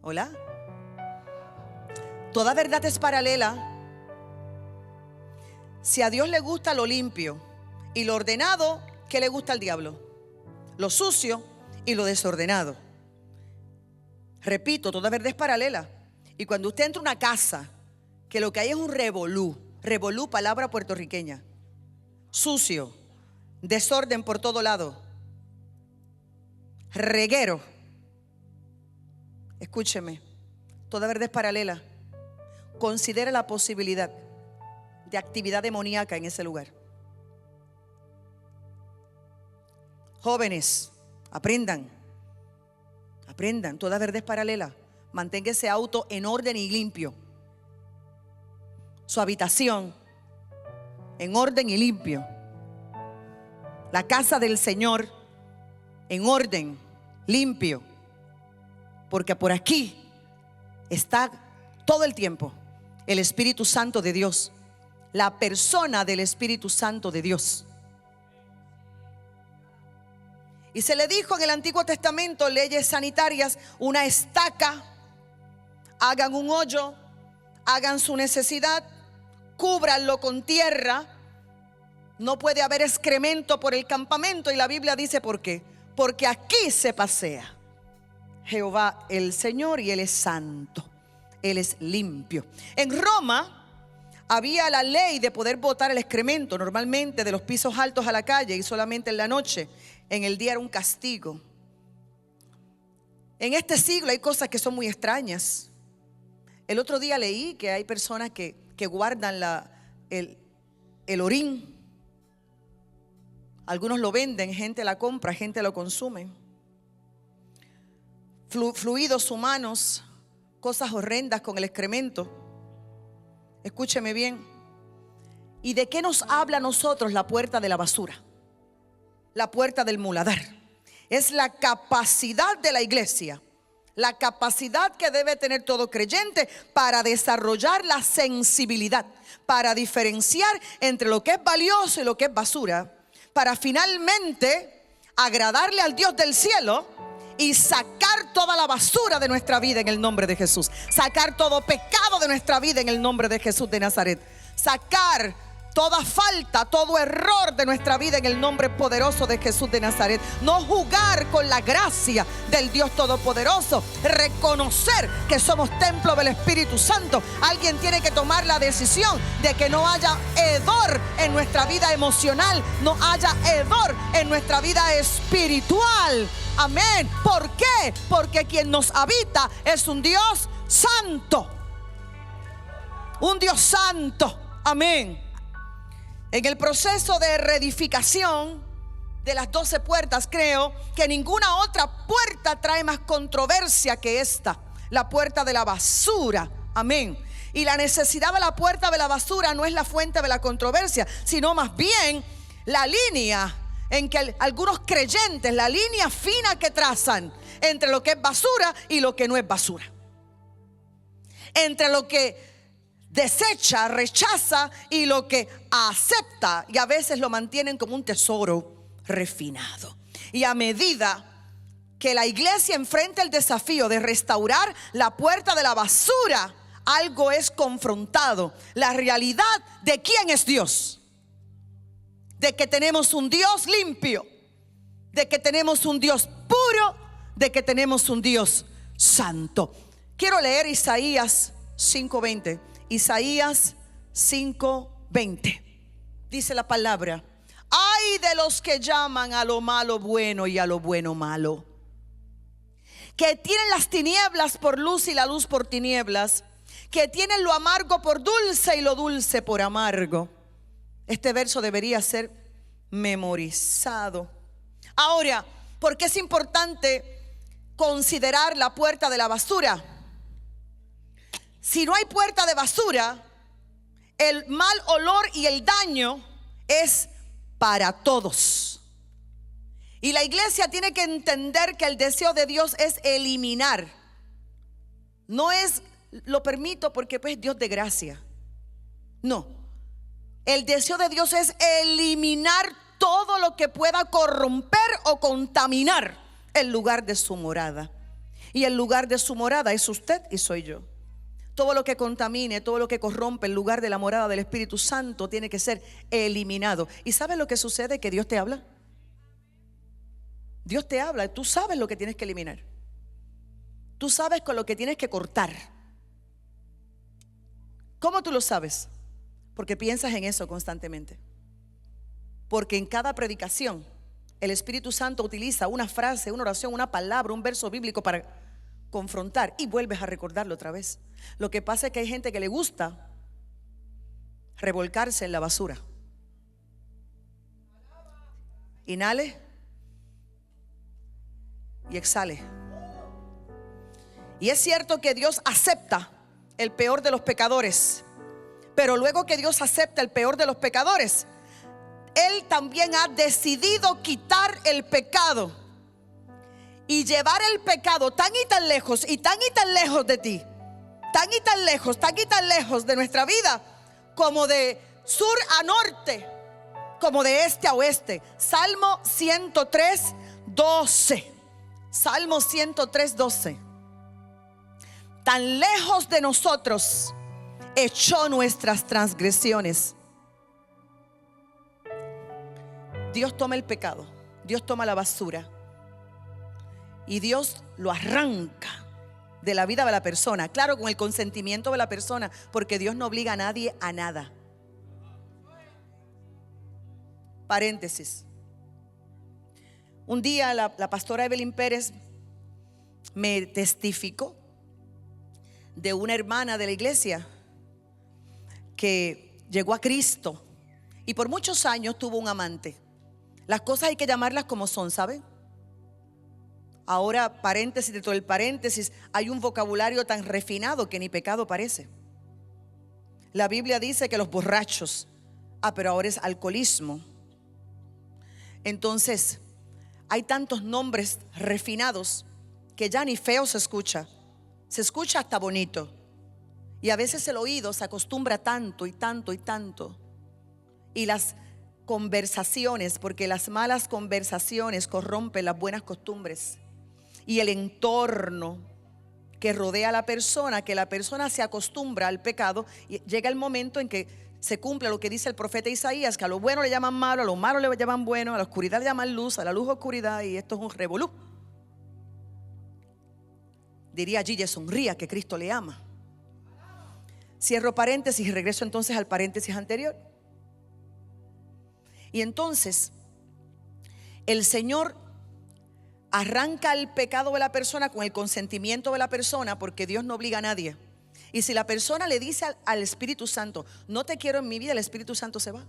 Hola. Toda verdad es paralela. Si a Dios le gusta lo limpio y lo ordenado, ¿qué le gusta al diablo? Lo sucio y lo desordenado. Repito, toda verdad es paralela. Y cuando usted entra a una casa, que lo que hay es un revolú, palabra puertorriqueña, sucio, desorden por todo lado, reguero. Escúcheme, toda verdad es paralela. Considera la posibilidad de actividad demoníaca en ese lugar. Jóvenes, aprendan, toda verdad es paralela. Mantenga ese auto en orden y limpio. Su habitación en orden y limpio. La casa del Señor en orden limpio, porque por aquí está todo el tiempo el Espíritu Santo de Dios, la persona del Espíritu Santo de Dios. Y se le dijo en el Antiguo Testamento, leyes sanitarias, una estaca, hagan un hoyo, hagan su necesidad, cúbranlo con tierra. No puede haber excremento por el campamento. Y la Biblia dice ¿por qué? Porque aquí se pasea Jehová el Señor y Él es santo, Él es limpio. En Roma había la ley de poder botar el excremento normalmente de los pisos altos a la calle y solamente en la noche. En el día era un castigo. En este siglo hay cosas que son muy extrañas. El otro día leí que hay personas que guardan el orín. Algunos lo venden, gente la compra, gente lo consume. Fluidos humanos, cosas horrendas con el excremento. Escúcheme bien. ¿Y de qué nos habla a nosotros la puerta de la basura? La puerta del muladar. Es la capacidad de la iglesia, la capacidad que debe tener todo creyente para desarrollar la sensibilidad, para diferenciar entre lo que es valioso y lo que es basura, para finalmente agradarle al Dios del cielo y sacar toda la basura de nuestra vida en el nombre de Jesús. Sacar todo pecado de nuestra vida en el nombre de Jesús de Nazaret. Sacar toda falta, todo error de nuestra vida en el nombre poderoso de Jesús de Nazaret. No jugar con la gracia del Dios Todopoderoso. Reconocer que somos templo del Espíritu Santo. Alguien tiene que tomar la decisión de que no haya hedor en nuestra vida emocional, no haya hedor en nuestra vida espiritual. Amén. ¿Por qué? Porque quien nos habita es un Dios santo. Un Dios santo. Amén. En el proceso de reedificación de las 12 puertas, creo que ninguna otra puerta trae más controversia que esta, la puerta de la basura. Amén. Y la necesidad de la puerta de la basura no es la fuente de la controversia, sino más bien la línea en que algunos creyentes, la línea fina que trazan entre lo que es basura y lo que no es basura, entre lo que desecha, rechaza y lo que acepta, y a veces lo mantienen como un tesoro refinado. Y a medida que la iglesia enfrenta el desafío de restaurar la puerta de la basura, algo es confrontado: la realidad de quién es Dios, de que tenemos un Dios limpio, de que tenemos un Dios puro, de que tenemos un Dios santo. Quiero leer Isaías 5:20. Isaías 5:20. Dice la palabra: ay de los que llaman a lo malo bueno y a lo bueno malo, que tienen las tinieblas por luz y la luz por tinieblas, que tienen lo amargo por dulce y lo dulce por amargo. Este verso debería ser memorizado. Ahora, ¿por qué es importante considerar la puerta de la basura? Si no hay puerta de basura, el mal olor y el daño es para todos. Y la iglesia tiene que entender que el deseo de Dios es eliminar. No es lo permito porque pues Dios de gracia. No. El deseo de Dios es eliminar todo lo que pueda corromper o contaminar el lugar de su morada. Y el lugar de su morada es usted y soy yo. Todo lo que contamine, todo lo que corrompe el lugar de la morada del Espíritu Santo tiene que ser eliminado. ¿Y sabes lo que sucede? Que Dios te habla. Dios te habla, tú sabes lo que tienes que eliminar. Tú sabes con lo que tienes que cortar. ¿Cómo tú lo sabes? Porque piensas en eso constantemente. Porque en cada predicación el Espíritu Santo utiliza una frase, una oración, una palabra, un verso bíblico para confrontar y vuelves a recordarlo otra vez. Lo que pasa es que hay gente que le gusta revolcarse en la basura. Inhale y exhale. Y es cierto que Dios acepta el peor de los pecadores, pero luego que Dios acepta el peor de los pecadores, Él también ha decidido quitar el pecado. y llevar el pecado tan y tan lejos y tan lejos de ti, tan y tan lejos de nuestra vida, como de sur a norte, como de este a oeste. Salmo 103, 12. Salmo 103, 12. Tan lejos de nosotros echó nuestras transgresiones. Dios toma el pecado, Dios toma la basura y Dios lo arranca de la vida de la persona. Claro, con el consentimiento de la persona, porque Dios no obliga a nadie a nada. Paréntesis. Un día la pastora Evelyn Pérez me testificó de una hermana de la iglesia que llegó a Cristo y por muchos años tuvo un amante. Las cosas hay que llamarlas como son, ¿sabe? Ahora, paréntesis, dentro del paréntesis, hay un vocabulario tan refinado que ni pecado parece. La Biblia dice que los borrachos, pero ahora es alcoholismo. Entonces, hay tantos nombres refinados que ya ni feo se escucha hasta bonito. Y a veces el oído se acostumbra tanto y tanto y tanto. Y las conversaciones, porque las malas conversaciones corrompen las buenas costumbres. Y el entorno que rodea a la persona, que la persona se acostumbra al pecado, y llega el momento en que se cumple lo que dice el profeta Isaías, que a lo bueno le llaman malo, a lo malo le llaman bueno, a la oscuridad le llaman luz, a la luz oscuridad, y esto es un revolú. Diría Gille, sonría que Cristo le ama. Cierro paréntesis y regreso entonces al paréntesis anterior. Y entonces el Señor arranca el pecado de la persona con el consentimiento de la persona, porque Dios no obliga a nadie. Y si la persona le dice al Espíritu Santo, no te quiero en mi vida, el Espíritu Santo se va.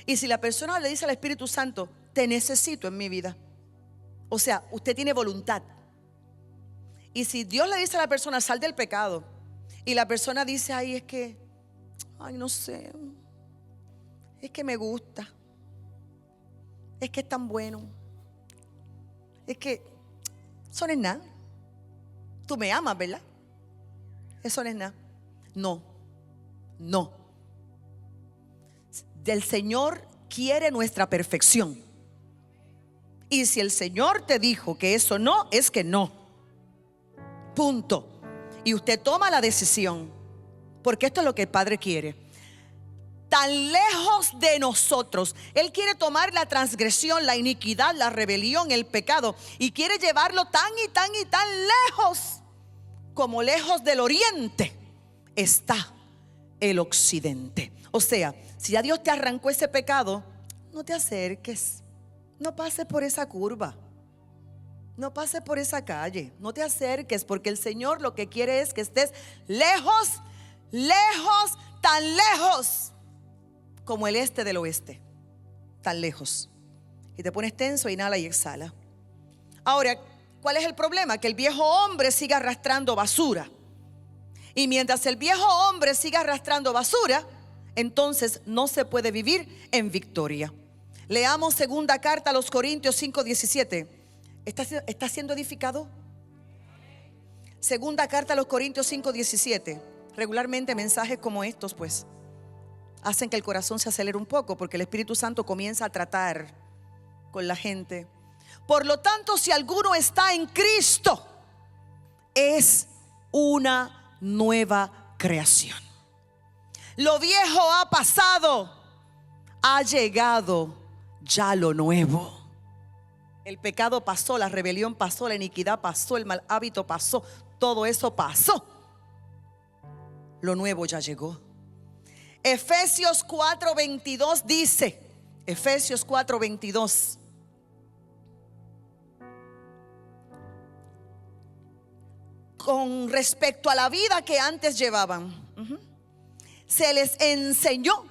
Y si la persona le dice al Espíritu Santo, te necesito en mi vida, o sea, usted tiene voluntad. Y si Dios le dice a la persona, sal del pecado, y la persona dice, ay no sé, es que me gusta, es que es tan bueno, es que eso no es nada. Tú me amas, ¿verdad? Eso no es nada. No. Del Señor quiere nuestra perfección. Y si el Señor te dijo que eso no, es que no. Punto. Y usted toma la decisión, porque esto es lo que el Padre quiere. Tan lejos de nosotros. Él quiere tomar la transgresión, la iniquidad, la rebelión, el pecado, y quiere llevarlo tan lejos, como lejos del oriente está el occidente. O sea, si ya Dios te arrancó ese pecado, no te acerques, no pases por esa curva, no pases por esa calle, no te acerques, porque el Señor lo que quiere es que estés lejos, tan lejos como el este del oeste, tan lejos. Y te pones tenso, inhala y exhala. Ahora, ¿cuál es el problema? Que el viejo hombre sigue arrastrando basura. Y mientras el viejo hombre siga arrastrando basura, entonces no se puede vivir en victoria. Leamos segunda carta a los Corintios 5:17. ¿Está siendo edificado? Segunda carta a los Corintios 5:17. Regularmente mensajes como estos pues hacen que el corazón se acelere un poco, porque el Espíritu Santo comienza a tratar con la gente. Por lo tanto, si alguno está en Cristo, es una nueva creación. Lo viejo ha pasado, ha llegado ya lo nuevo. El pecado pasó, la rebelión pasó, la iniquidad pasó, el mal hábito pasó, todo eso pasó. Lo nuevo ya llegó. Efesios 4:22 dice, Efesios 4:22. Con respecto a la vida que antes llevaban, se les enseñó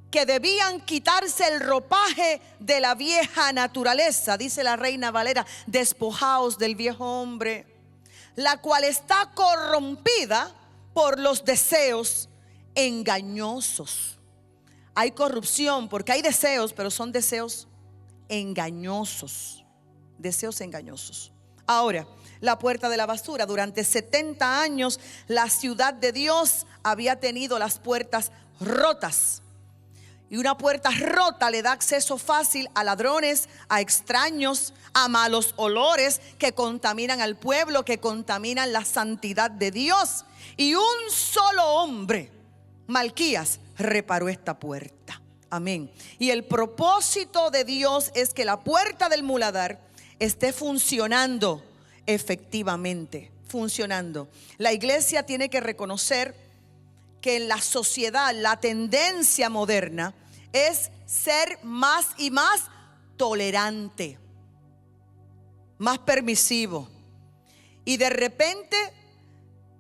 que debían quitarse el ropaje de la vieja naturaleza, dice la Reina Valera, despojaos del viejo hombre, la cual está corrompida por los deseos engañosos. Hay corrupción porque hay deseos, pero son deseos engañosos. deseos engañosos. Ahora, la puerta de la basura. Durante 70 años la ciudad de Dios había tenido las puertas rotas. Y una puerta rota le da acceso fácil a ladrones, a extraños, a malos olores que contaminan al pueblo, que contaminan la santidad de Dios. Y un solo hombre, Malquías, reparó esta puerta. Amén. Y el propósito de Dios es que la puerta del muladar esté funcionando efectivamente, funcionando. La iglesia tiene que reconocer que en la sociedad la tendencia moderna es ser más y más tolerante, más permisivo. Y de repente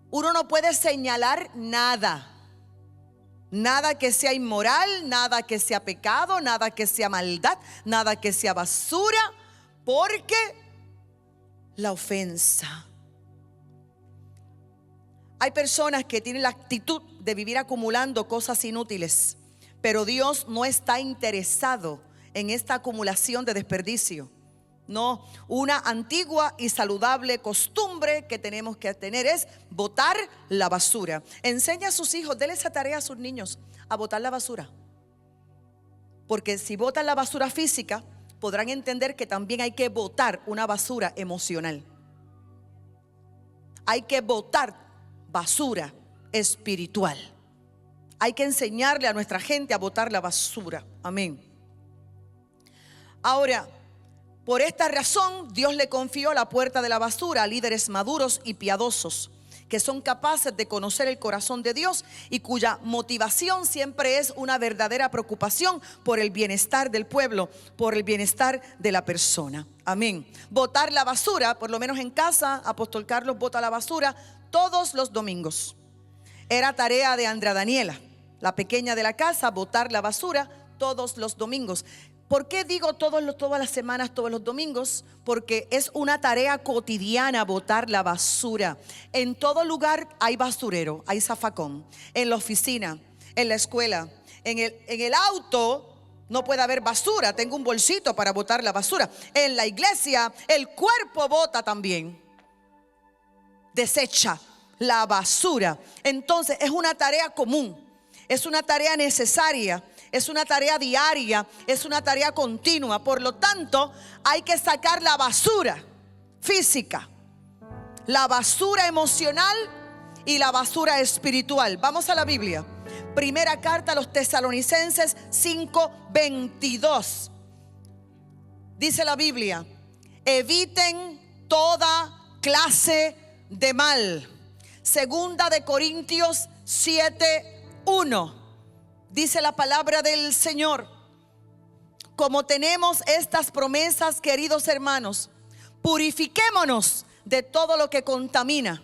uno no puede señalar nada. Nada que sea inmoral, nada que sea pecado, nada que sea maldad, nada que sea basura, porque la ofensa. Hay personas que tienen la actitud de vivir acumulando cosas inútiles, pero Dios no está interesado en esta acumulación de desperdicio. No, una antigua y saludable costumbre que tenemos que tener es botar la basura. Enseña a sus hijos, denle esa tarea a sus niños, a botar la basura. Porque si botan la basura física, podrán entender que también hay que botar una basura emocional. Hay que botar basura espiritual. Hay que enseñarle a nuestra gente a botar la basura. Amén. Ahora, por esta razón, Dios le confió la puerta de la basura a líderes maduros y piadosos, que son capaces de conocer el corazón de Dios y cuya motivación siempre es una verdadera preocupación por el bienestar del pueblo, por el bienestar de la persona. Amén. Botar la basura, por lo menos en casa, Apóstol Carlos bota la basura todos los domingos. Era tarea de Andrea Daniela, la pequeña de la casa, botar la basura todos los domingos. ¿Por qué digo todas las semanas, todos los domingos? Porque es una tarea cotidiana botar la basura. En todo lugar hay basurero, hay zafacón. En la oficina, en la escuela, en el auto no puede haber basura. Tengo un bolsito para botar la basura. En la iglesia el cuerpo bota también. Desecha la basura. Entonces es una tarea común, es una tarea necesaria. Es una tarea diaria, es una tarea continua. Por lo tanto, hay que sacar la basura física, la basura emocional y la basura espiritual. Vamos a la Biblia. Primera carta a los Tesalonicenses 5:22. Dice la Biblia: eviten toda clase de mal. Segunda de Corintios 7:1. Dice la palabra del Señor: como tenemos estas promesas, queridos hermanos, purifiquémonos de todo lo que contamina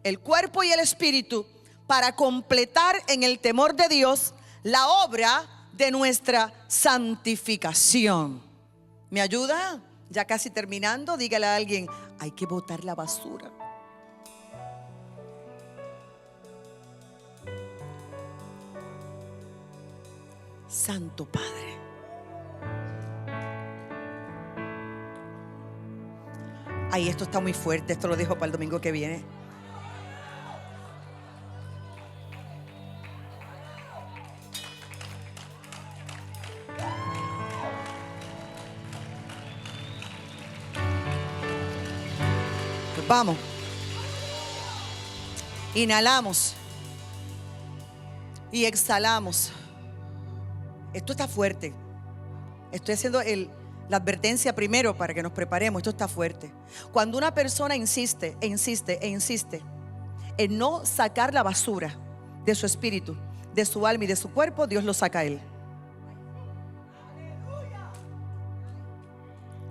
el cuerpo y el espíritu, para completar en el temor de Dios la obra de nuestra santificación. ¿Me ayuda? Ya casi terminando, dígale a alguien: hay que botar la basura. Santo Padre, ay, esto está muy fuerte. Esto lo dejo para el domingo que viene. Pues vamos. Inhalamos y exhalamos. Esto está fuerte. Estoy haciendo la advertencia primero para que nos preparemos. Esto está fuerte. Cuando una persona insiste en no sacar la basura de su espíritu, de su alma y de su cuerpo, Dios lo saca a él.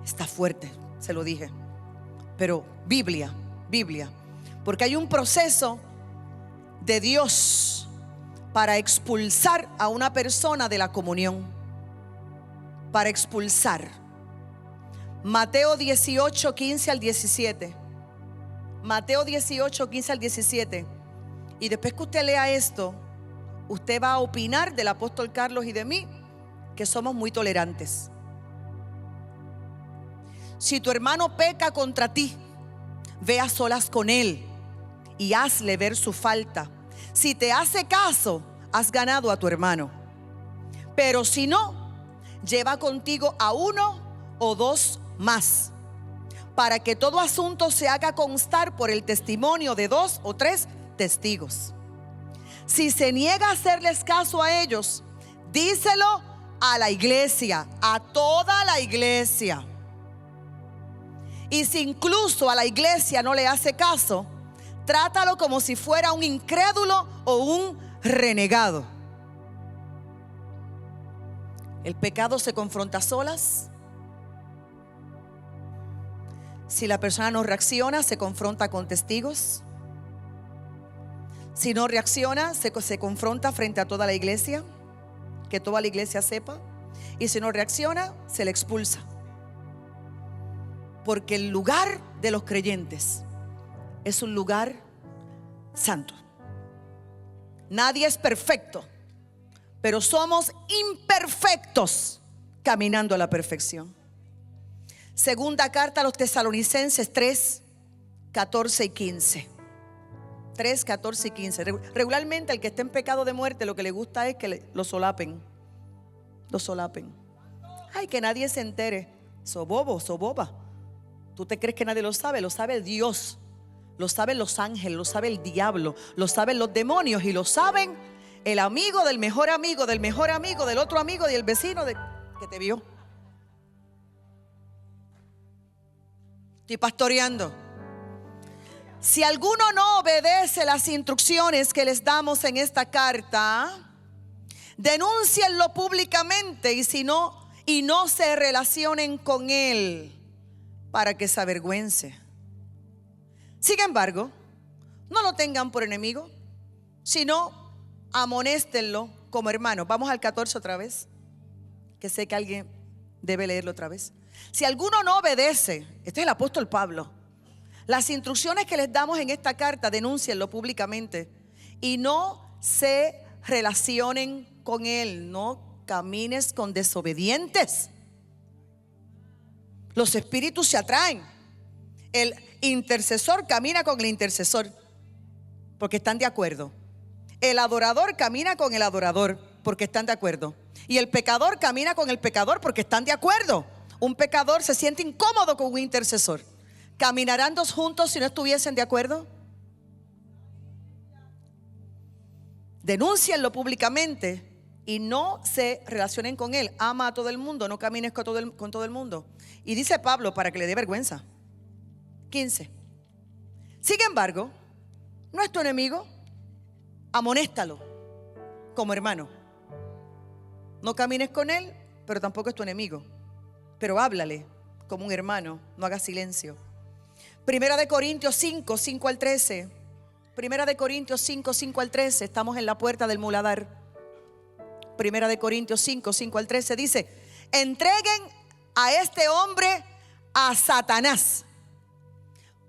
Está fuerte, se lo dije. Pero Biblia. Porque hay un proceso de Dios para expulsar a una persona de la comunión. Para expulsar. Mateo 18, 15 al 17. Mateo 18, 15 al 17. Y después que usted lea esto, usted va a opinar del apóstol Carlos y de mí que somos muy tolerantes. Si tu hermano peca contra ti, ve a solas con él y hazle ver su falta. Si te hace caso, has ganado a tu hermano. Pero si no, lleva contigo a uno o dos más, para que todo asunto se haga constar por el testimonio de 2 o 3 testigos. Si se niega a hacerles caso a ellos, díselo a la iglesia, a toda la iglesia. Y si incluso a la iglesia no le hace caso, trátalo como si fuera un incrédulo o un renegado. El pecado se confronta a solas. Si la persona no reacciona, se confronta con testigos. Si no reacciona, se confronta frente a toda la iglesia, que toda la iglesia sepa. Y si no reacciona, se le expulsa. Porque el lugar de los creyentes es un lugar santo. Nadie es perfecto, pero somos imperfectos caminando a la perfección. Segunda carta a los Tesalonicenses 3, 14 y 15. 3, 14 y 15. Regularmente el que está en pecado de muerte, lo que le gusta es que lo solapen. Lo solapen. Ay, que nadie se entere. Sobobo, soboba. ¿Tú te crees que nadie lo sabe? Lo sabe Dios. Lo saben los ángeles, lo sabe el diablo, lo saben los demonios y lo saben el amigo del mejor amigo, del mejor amigo, del otro amigo, del vecino que te vio. Estoy pastoreando. Si alguno no obedece las instrucciones que les damos en esta carta, denúncienlo públicamente y no se relacionen con él para que se avergüence. Sin embargo, no lo tengan por enemigo, sino amonéstenlo como hermano. Vamos al 14 otra vez, que sé que alguien debe leerlo otra vez. Si alguno no obedece, este es el apóstol Pablo, las instrucciones que les damos en esta carta, denúncienlo públicamente y no se relacionen con él. No camines con desobedientes. Los espíritus se atraen. El intercesor camina con el intercesor porque están de acuerdo. El adorador camina con el adorador porque están de acuerdo. Y el pecador camina con el pecador porque están de acuerdo. Un pecador se siente incómodo con un intercesor. ¿Caminarán dos juntos si no estuviesen de acuerdo? Denúncienlo públicamente y no se relacionen con él. Ama a todo el mundo, no camines con todo el mundo. Y dice Pablo para que le dé vergüenza. 15. Sin embargo, no es tu enemigo, amonéstalo como hermano. No camines con él, pero tampoco es tu enemigo. Pero háblale como un hermano, no hagas silencio. Primera de Corintios 5, 5 al 13. Primera de Corintios 5, 5 al 13. Estamos en la puerta del muladar. Primera de Corintios 5, 5 al 13 dice: entreguen a este hombre a Satanás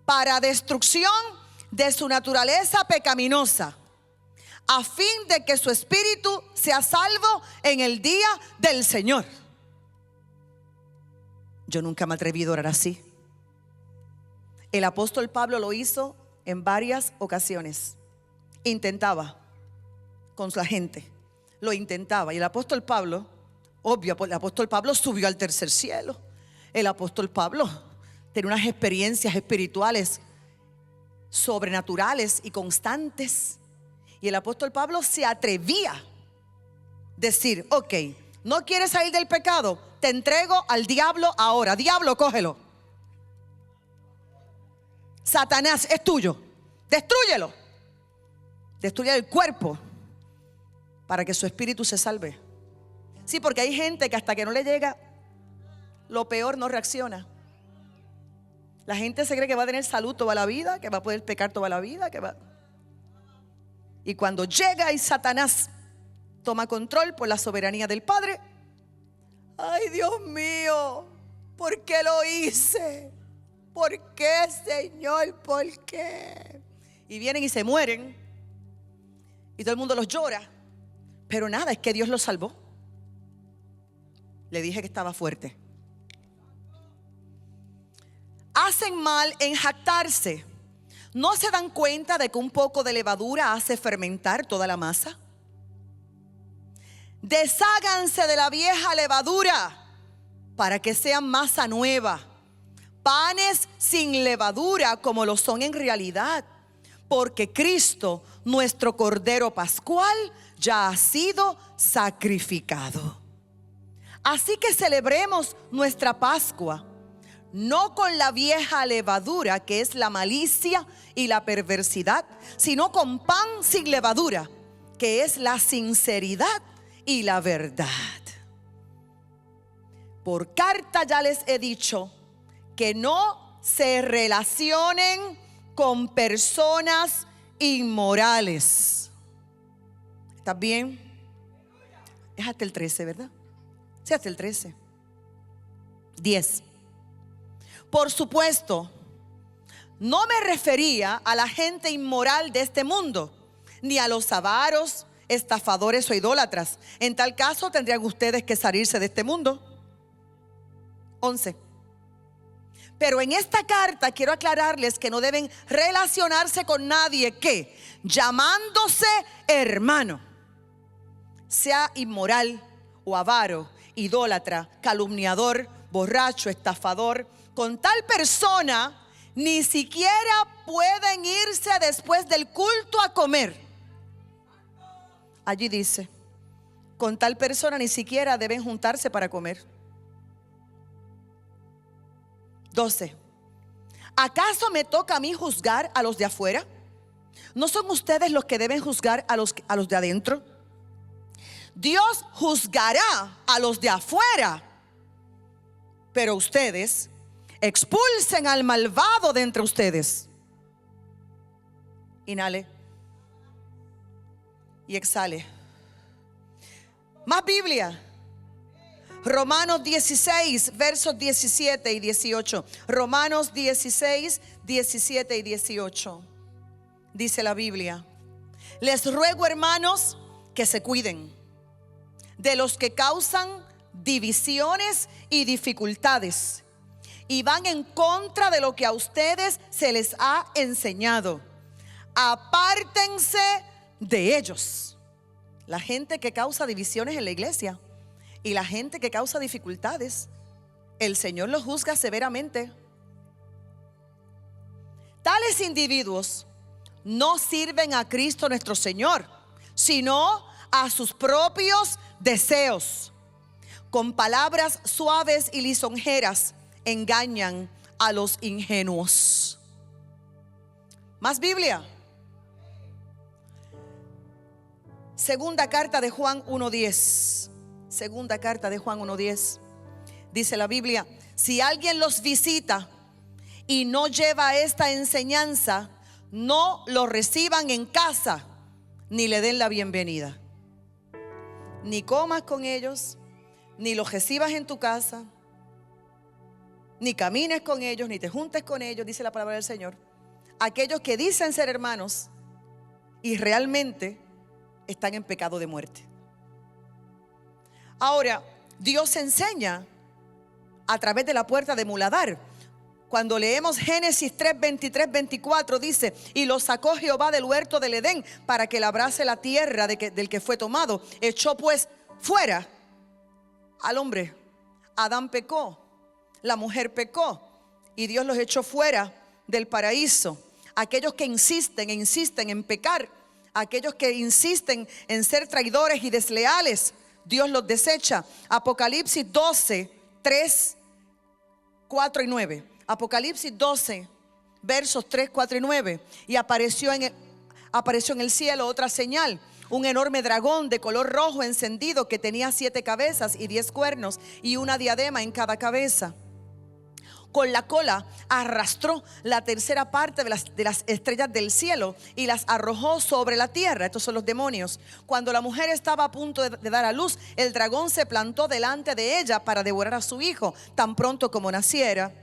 para destrucción de su naturaleza pecaminosa, a fin de que su espíritu sea salvo en el día del Señor. Yo nunca me he atrevido a orar así. El apóstol Pablo lo hizo en varias ocasiones. Intentaba con la gente, lo intentaba. Y el apóstol Pablo, obvio, el apóstol Pablo subió al tercer cielo. El apóstol Pablo tenía unas experiencias espirituales sobrenaturales y constantes. Y el apóstol Pablo se atrevía a decir: ok, ¿no quieres salir del pecado? Te entrego al diablo ahora. Diablo, cógelo. Satanás es tuyo. Destrúyelo. Destruye el cuerpo para que su espíritu se salve. Sí, porque hay gente que hasta que no le llega lo peor no reacciona. La gente se cree que va a tener salud toda la vida, que va a poder pecar toda la vida, y cuando llega y Satanás toma control por la soberanía del Padre, ay, Dios mío, ¿por qué lo hice? ¿Por qué, Señor? ¿Por qué? Y vienen y se mueren y todo el mundo los llora, pero nada, es que Dios los salvó. Le dije que estaba fuerte. hacen mal en jactarse. ¿No se dan cuenta de que un poco de levadura hace fermentar toda la masa? Desháganse de la vieja levadura para que sean masa nueva, panes sin levadura como lo son en realidad, porque Cristo, nuestro Cordero Pascual, ya ha sido sacrificado. Así que celebremos nuestra Pascua, no con la vieja levadura que es la malicia y la perversidad, sino con pan sin levadura, que es la sinceridad y la verdad. Por carta ya les he dicho que no se relacionen con personas inmorales. ¿Estás bien? Es hasta el 13, ¿verdad? Sí, hasta el 13. 10. Por supuesto, no me refería a la gente inmoral de este mundo, ni a los avaros, estafadores o idólatras. En tal caso tendrían ustedes que salirse de este mundo. 11. Pero en esta carta quiero aclararles que no deben relacionarse con nadie que, llamándose hermano, sea inmoral o avaro, idólatra, calumniador, borracho, estafador. Con tal persona ni siquiera pueden irse después del culto a comer. Allí dice, con tal persona ni siquiera deben juntarse para comer. 12. ¿Acaso me toca a mí juzgar a los de afuera? ¿No son ustedes los que deben juzgar a los de adentro? Dios juzgará a los de afuera, pero ustedes expulsen al malvado de entre ustedes. Inhale y exhale. Más Biblia. Romanos 16, versos 17 y 18. Romanos 16, 17 y 18. Dice la Biblia: les ruego, hermanos, que se cuiden de los que causan divisiones y dificultades y van en contra de lo que a ustedes se les ha enseñado. Apártense de ellos. La gente que causa divisiones en la iglesia y la gente que causa dificultades, el Señor los juzga severamente. Tales individuos no sirven a Cristo nuestro Señor, sino a sus propios deseos. Con palabras suaves y lisonjeras engañan a los ingenuos. Más Biblia. Segunda carta de Juan 1:10. Segunda carta de Juan 1:10. Dice la Biblia: si alguien los visita y no lleva esta enseñanza, no lo reciban en casa, ni le den la bienvenida. Ni comas con ellos, ni los recibas en tu casa, ni camines con ellos, ni te juntes con ellos, dice la palabra del Señor. Aquellos que dicen ser hermanos y realmente están en pecado de muerte. Ahora, Dios enseña a través de la puerta de Muladar. Cuando leemos Génesis 3, 23, 24, dice: y lo sacó Jehová del huerto del Edén para que labrase la tierra del que fue tomado. Echó pues fuera al hombre. Adán pecó, la mujer pecó, y Dios los echó fuera del paraíso. Aquellos que insisten en pecar, aquellos que insisten en ser traidores y desleales, Dios los desecha. Apocalipsis 12, 3, 4 y 9. Apocalipsis 12, versos 3, 4 y 9. Y apareció en el cielo otra señal: un enorme dragón de color rojo encendido, que tenía 7 cabezas y 10 cuernos, y una diadema en cada cabeza. Con la cola arrastró la tercera parte de las estrellas del cielo y las arrojó sobre la tierra. Estos son los demonios. Cuando la mujer estaba a punto de dar a luz, el dragón se plantó delante de ella para devorar a su hijo tan pronto como naciera.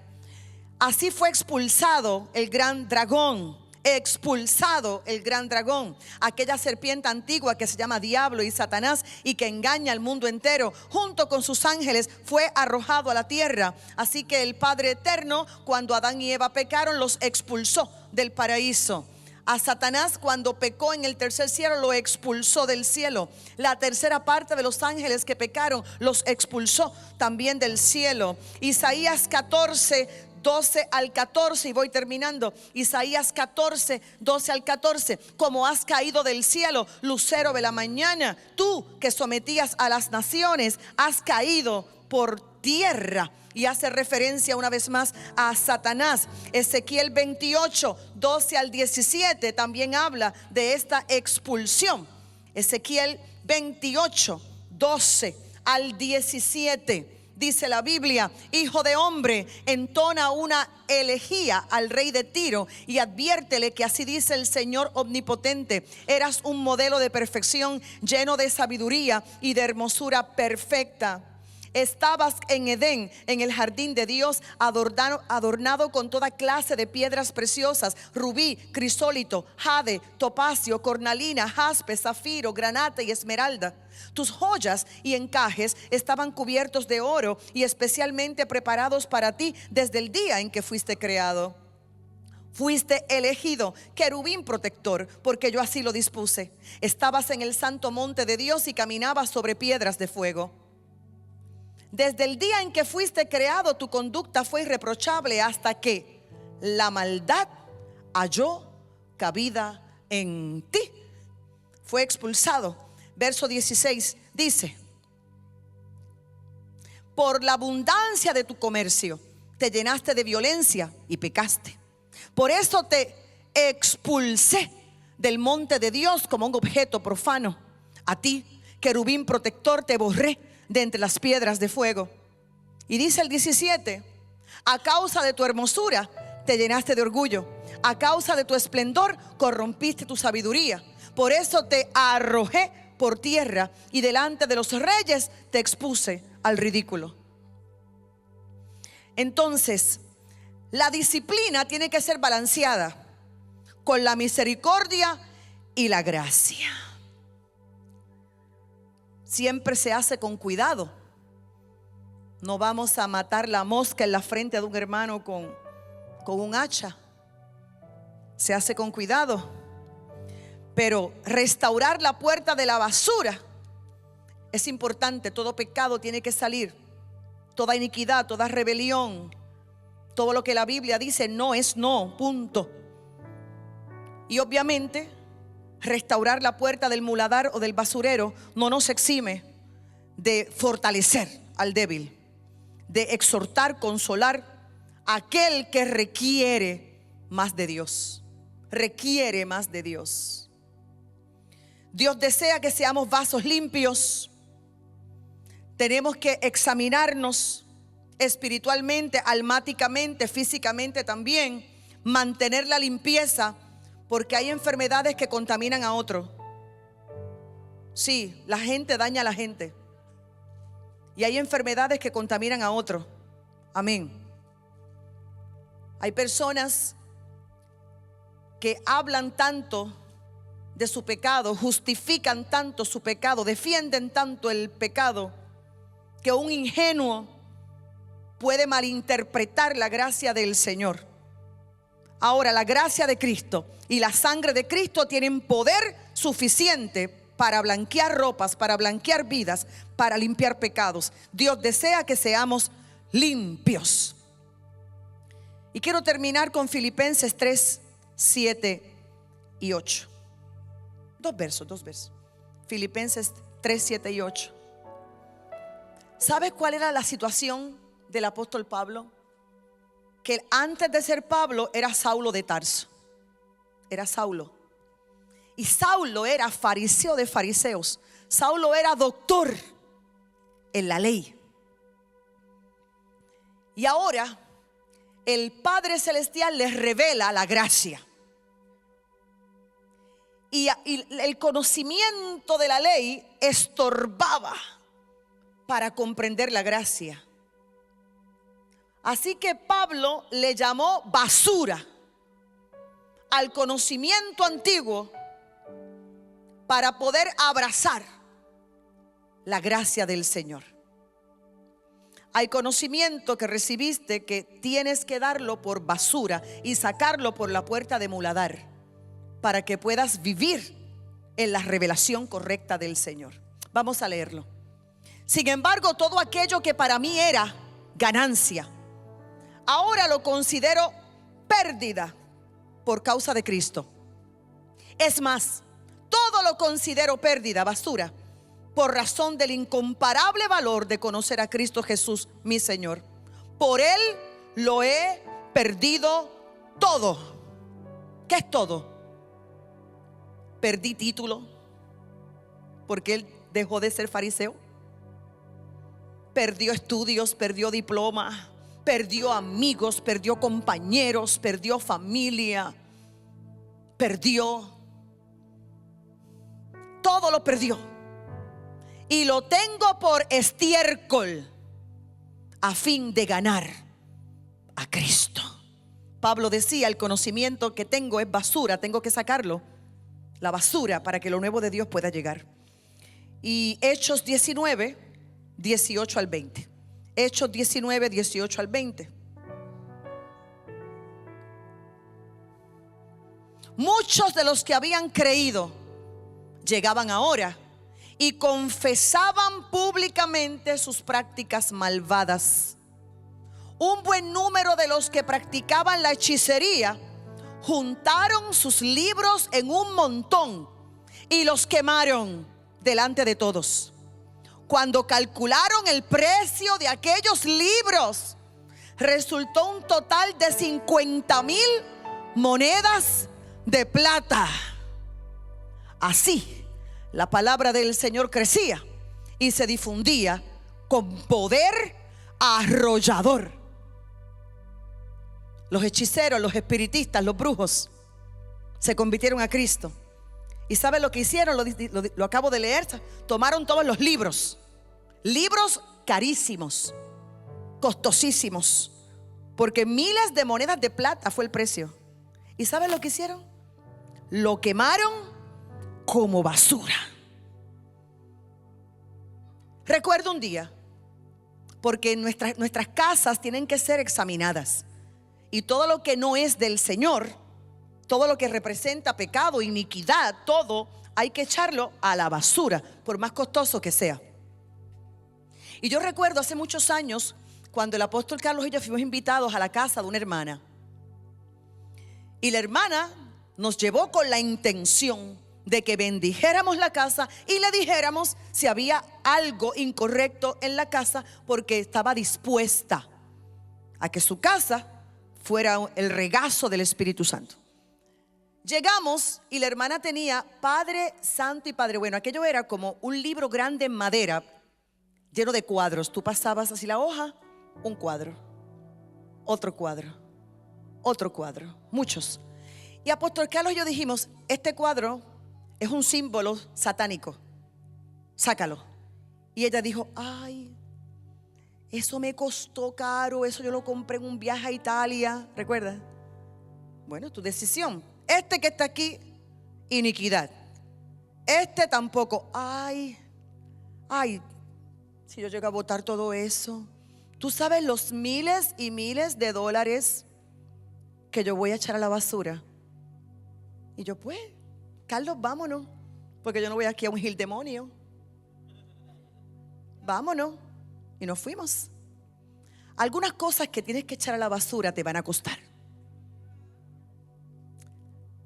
Así fue expulsado el gran dragón, expulsado el gran dragón, aquella serpiente antigua que se llama Diablo y Satanás y que engaña al mundo entero, junto con sus ángeles, fue arrojado a la tierra. Así que el Padre Eterno, cuando Adán y Eva pecaron, los expulsó del paraíso. A Satanás, cuando pecó en el tercer cielo, lo expulsó del cielo. La tercera parte de los ángeles que pecaron los expulsó también del cielo. Isaías 14, 12 al 14, y voy terminando. Isaías 14, 12 al 14. Como has caído del cielo, lucero de la mañana, tú que sometías a las naciones, has caído por tierra. Y hace referencia una vez más a Satanás. Ezequiel 28, 12 al 17 también habla de esta expulsión. Ezequiel 28, 12 al 17. Dice la Biblia: hijo de hombre, entona una elegía al rey de Tiro y adviértele que así dice el Señor omnipotente: eras un modelo de perfección, lleno de sabiduría y de hermosura perfecta. Estabas en Edén, en el jardín de Dios, adornado con toda clase de piedras preciosas: rubí, crisólito, jade, topacio, cornalina, jaspe, zafiro, granate y esmeralda. Tus joyas y encajes estaban cubiertos de oro y especialmente preparados para ti desde el día en que fuiste creado. Fuiste elegido querubín protector, porque yo así lo dispuse. Estabas en el santo monte de Dios y caminabas sobre piedras de fuego. Desde el día en que fuiste creado, tu conducta fue irreprochable hasta que la maldad halló cabida en ti. Fue expulsado. Verso 16 dice: por la abundancia de tu comercio te llenaste de violencia y pecaste. Por eso te expulsé del monte de Dios como un objeto profano. A ti, querubín protector, te borré de entre las piedras de fuego. Y dice el 17: a causa de tu hermosura te llenaste de orgullo, a causa de tu esplendor corrompiste tu sabiduría. Por eso te arrojé por tierra y delante de los reyes te expuse al ridículo. Entonces, la disciplina tiene que ser balanceada con la misericordia y la gracia. Siempre se hace con cuidado. No vamos a matar la mosca en la frente de un hermano con un hacha. Se hace con cuidado. Pero restaurar la puerta de la basura es importante. Todo pecado tiene que salir. Toda iniquidad, toda rebelión, todo lo que la Biblia dice no es no, punto. Y obviamente restaurar la puerta del muladar o del basurero no nos exime de fortalecer al débil, de exhortar, consolar a aquel que requiere más de Dios. Requiere más de Dios. Dios desea que seamos vasos limpios. Tenemos que examinarnos espiritualmente, almáticamente, físicamente también. Mantener la limpieza, porque hay enfermedades que contaminan a otro. Sí, la gente daña a la gente. Y hay enfermedades que contaminan a otro. Amén. Hay personas que hablan tanto de su pecado, justifican tanto su pecado, defienden tanto el pecado, que un ingenuo puede malinterpretar la gracia del Señor. Ahora, la gracia de Cristo y la sangre de Cristo tienen poder suficiente para blanquear ropas, para blanquear vidas, para limpiar pecados. Dios desea que seamos limpios. Y quiero terminar con Filipenses 3, 7 y 8. Dos versos. Filipenses 3, 7 y 8. ¿Sabes cuál era la situación del apóstol Pablo? Que antes de ser Pablo era Saulo de Tarso. Era Saulo. Y Saulo era fariseo de fariseos. Saulo era doctor en la ley. Y ahora el Padre Celestial les revela la gracia. Y el conocimiento de la ley estorbaba para comprender la gracia. Así que Pablo le llamó basura al conocimiento antiguo para poder abrazar la gracia del Señor. Hay conocimiento que recibiste que tienes que darlo por basura y sacarlo por la puerta de muladar para que puedas vivir en la revelación correcta del Señor. Vamos a leerlo. Sin embargo, todo aquello que para mí era ganancia, ahora lo considero pérdida por causa de Cristo. Es más, todo lo considero pérdida, basura, por razón del incomparable valor de conocer a Cristo Jesús, mi Señor. Por Él lo he perdido todo. ¿Qué es todo? Perdí título, porque Él dejó de ser fariseo. Perdió estudios, perdió diploma, perdió amigos, perdió compañeros, perdió familia, todo lo perdió. Y lo tengo por estiércol a fin de ganar a Cristo. Pablo decía, el conocimiento que tengo es basura, tengo que sacarlo, la basura, para que lo nuevo de Dios pueda llegar. Y Hechos 19, 18 al 20. Hechos 19, 18 al 20. Muchos de los que habían creído llegaban ahora y confesaban públicamente sus prácticas malvadas. Un buen número de los que practicaban la hechicería juntaron sus libros en un montón y los quemaron delante de todos. Cuando calcularon el precio de aquellos libros, resultó un total de 50,000 monedas de plata. Así, la palabra del Señor crecía y se difundía con poder arrollador. Los hechiceros, los espiritistas, los brujos se convirtieron a Cristo. ¿Y saben lo que hicieron? Lo acabo de leer. Tomaron todos los libros carísimos, costosísimos, porque miles de monedas de plata fue el precio. ¿Y saben lo que hicieron? Lo quemaron como basura. Recuerdo un día, porque nuestras casas tienen que ser examinadas, y todo lo que no es del Señor, todo lo que representa pecado, iniquidad, todo hay que echarlo a la basura, por más costoso que sea. Y yo recuerdo hace muchos años, cuando el apóstol Carlos y yo fuimos invitados a la casa de una hermana, y la hermana nos llevó con la intención de que bendijéramos la casa y le dijéramos si había algo incorrecto en la casa, porque estaba dispuesta a que su casa fuera el regazo del Espíritu Santo. Llegamos y la hermana tenía Padre Santo y Padre Bueno. Aquello era como un libro grande en madera, lleno de cuadros. Tú pasabas así la hoja, un cuadro, otro cuadro, otro cuadro, muchos. Y apóstol Carlos y yo dijimos, este cuadro es un símbolo satánico, sácalo. Y ella dijo, ay, eso me costó caro, eso yo lo compré en un viaje a Italia. ¿Recuerdas? Bueno, tu decisión. Este que está aquí, iniquidad. Este tampoco. Ay, si yo llego a botar todo eso. Tú sabes los miles y miles de dólares que yo voy a echar a la basura. Y yo, pues, Carlos, vámonos, porque yo no voy aquí a ungir demonio. Vámonos. Y nos fuimos. Algunas cosas que tienes que echar a la basura te van a costar.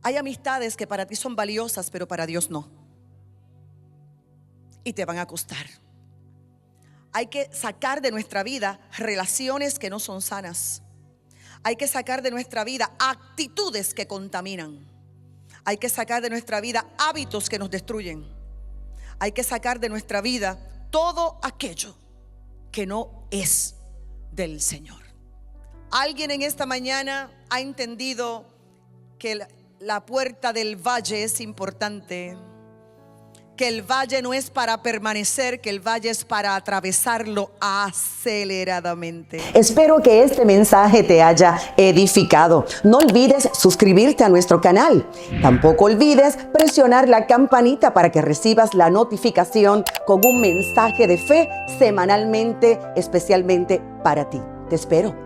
Hay amistades que para ti son valiosas, pero para Dios no, y te van a costar. Hay que sacar de nuestra vida relaciones que no son sanas. Hay que sacar de nuestra vida actitudes que contaminan. Hay que sacar de nuestra vida hábitos que nos destruyen. Hay que sacar de nuestra vida todo aquello que no es del Señor. Alguien en esta mañana ha entendido que la puerta del valle es importante, que el valle no es para permanecer, que el valle es para atravesarlo aceleradamente. Espero que este mensaje te haya edificado. No olvides suscribirte a nuestro canal. Tampoco olvides presionar la campanita para que recibas la notificación con un mensaje de fe semanalmente, especialmente para ti. Te espero.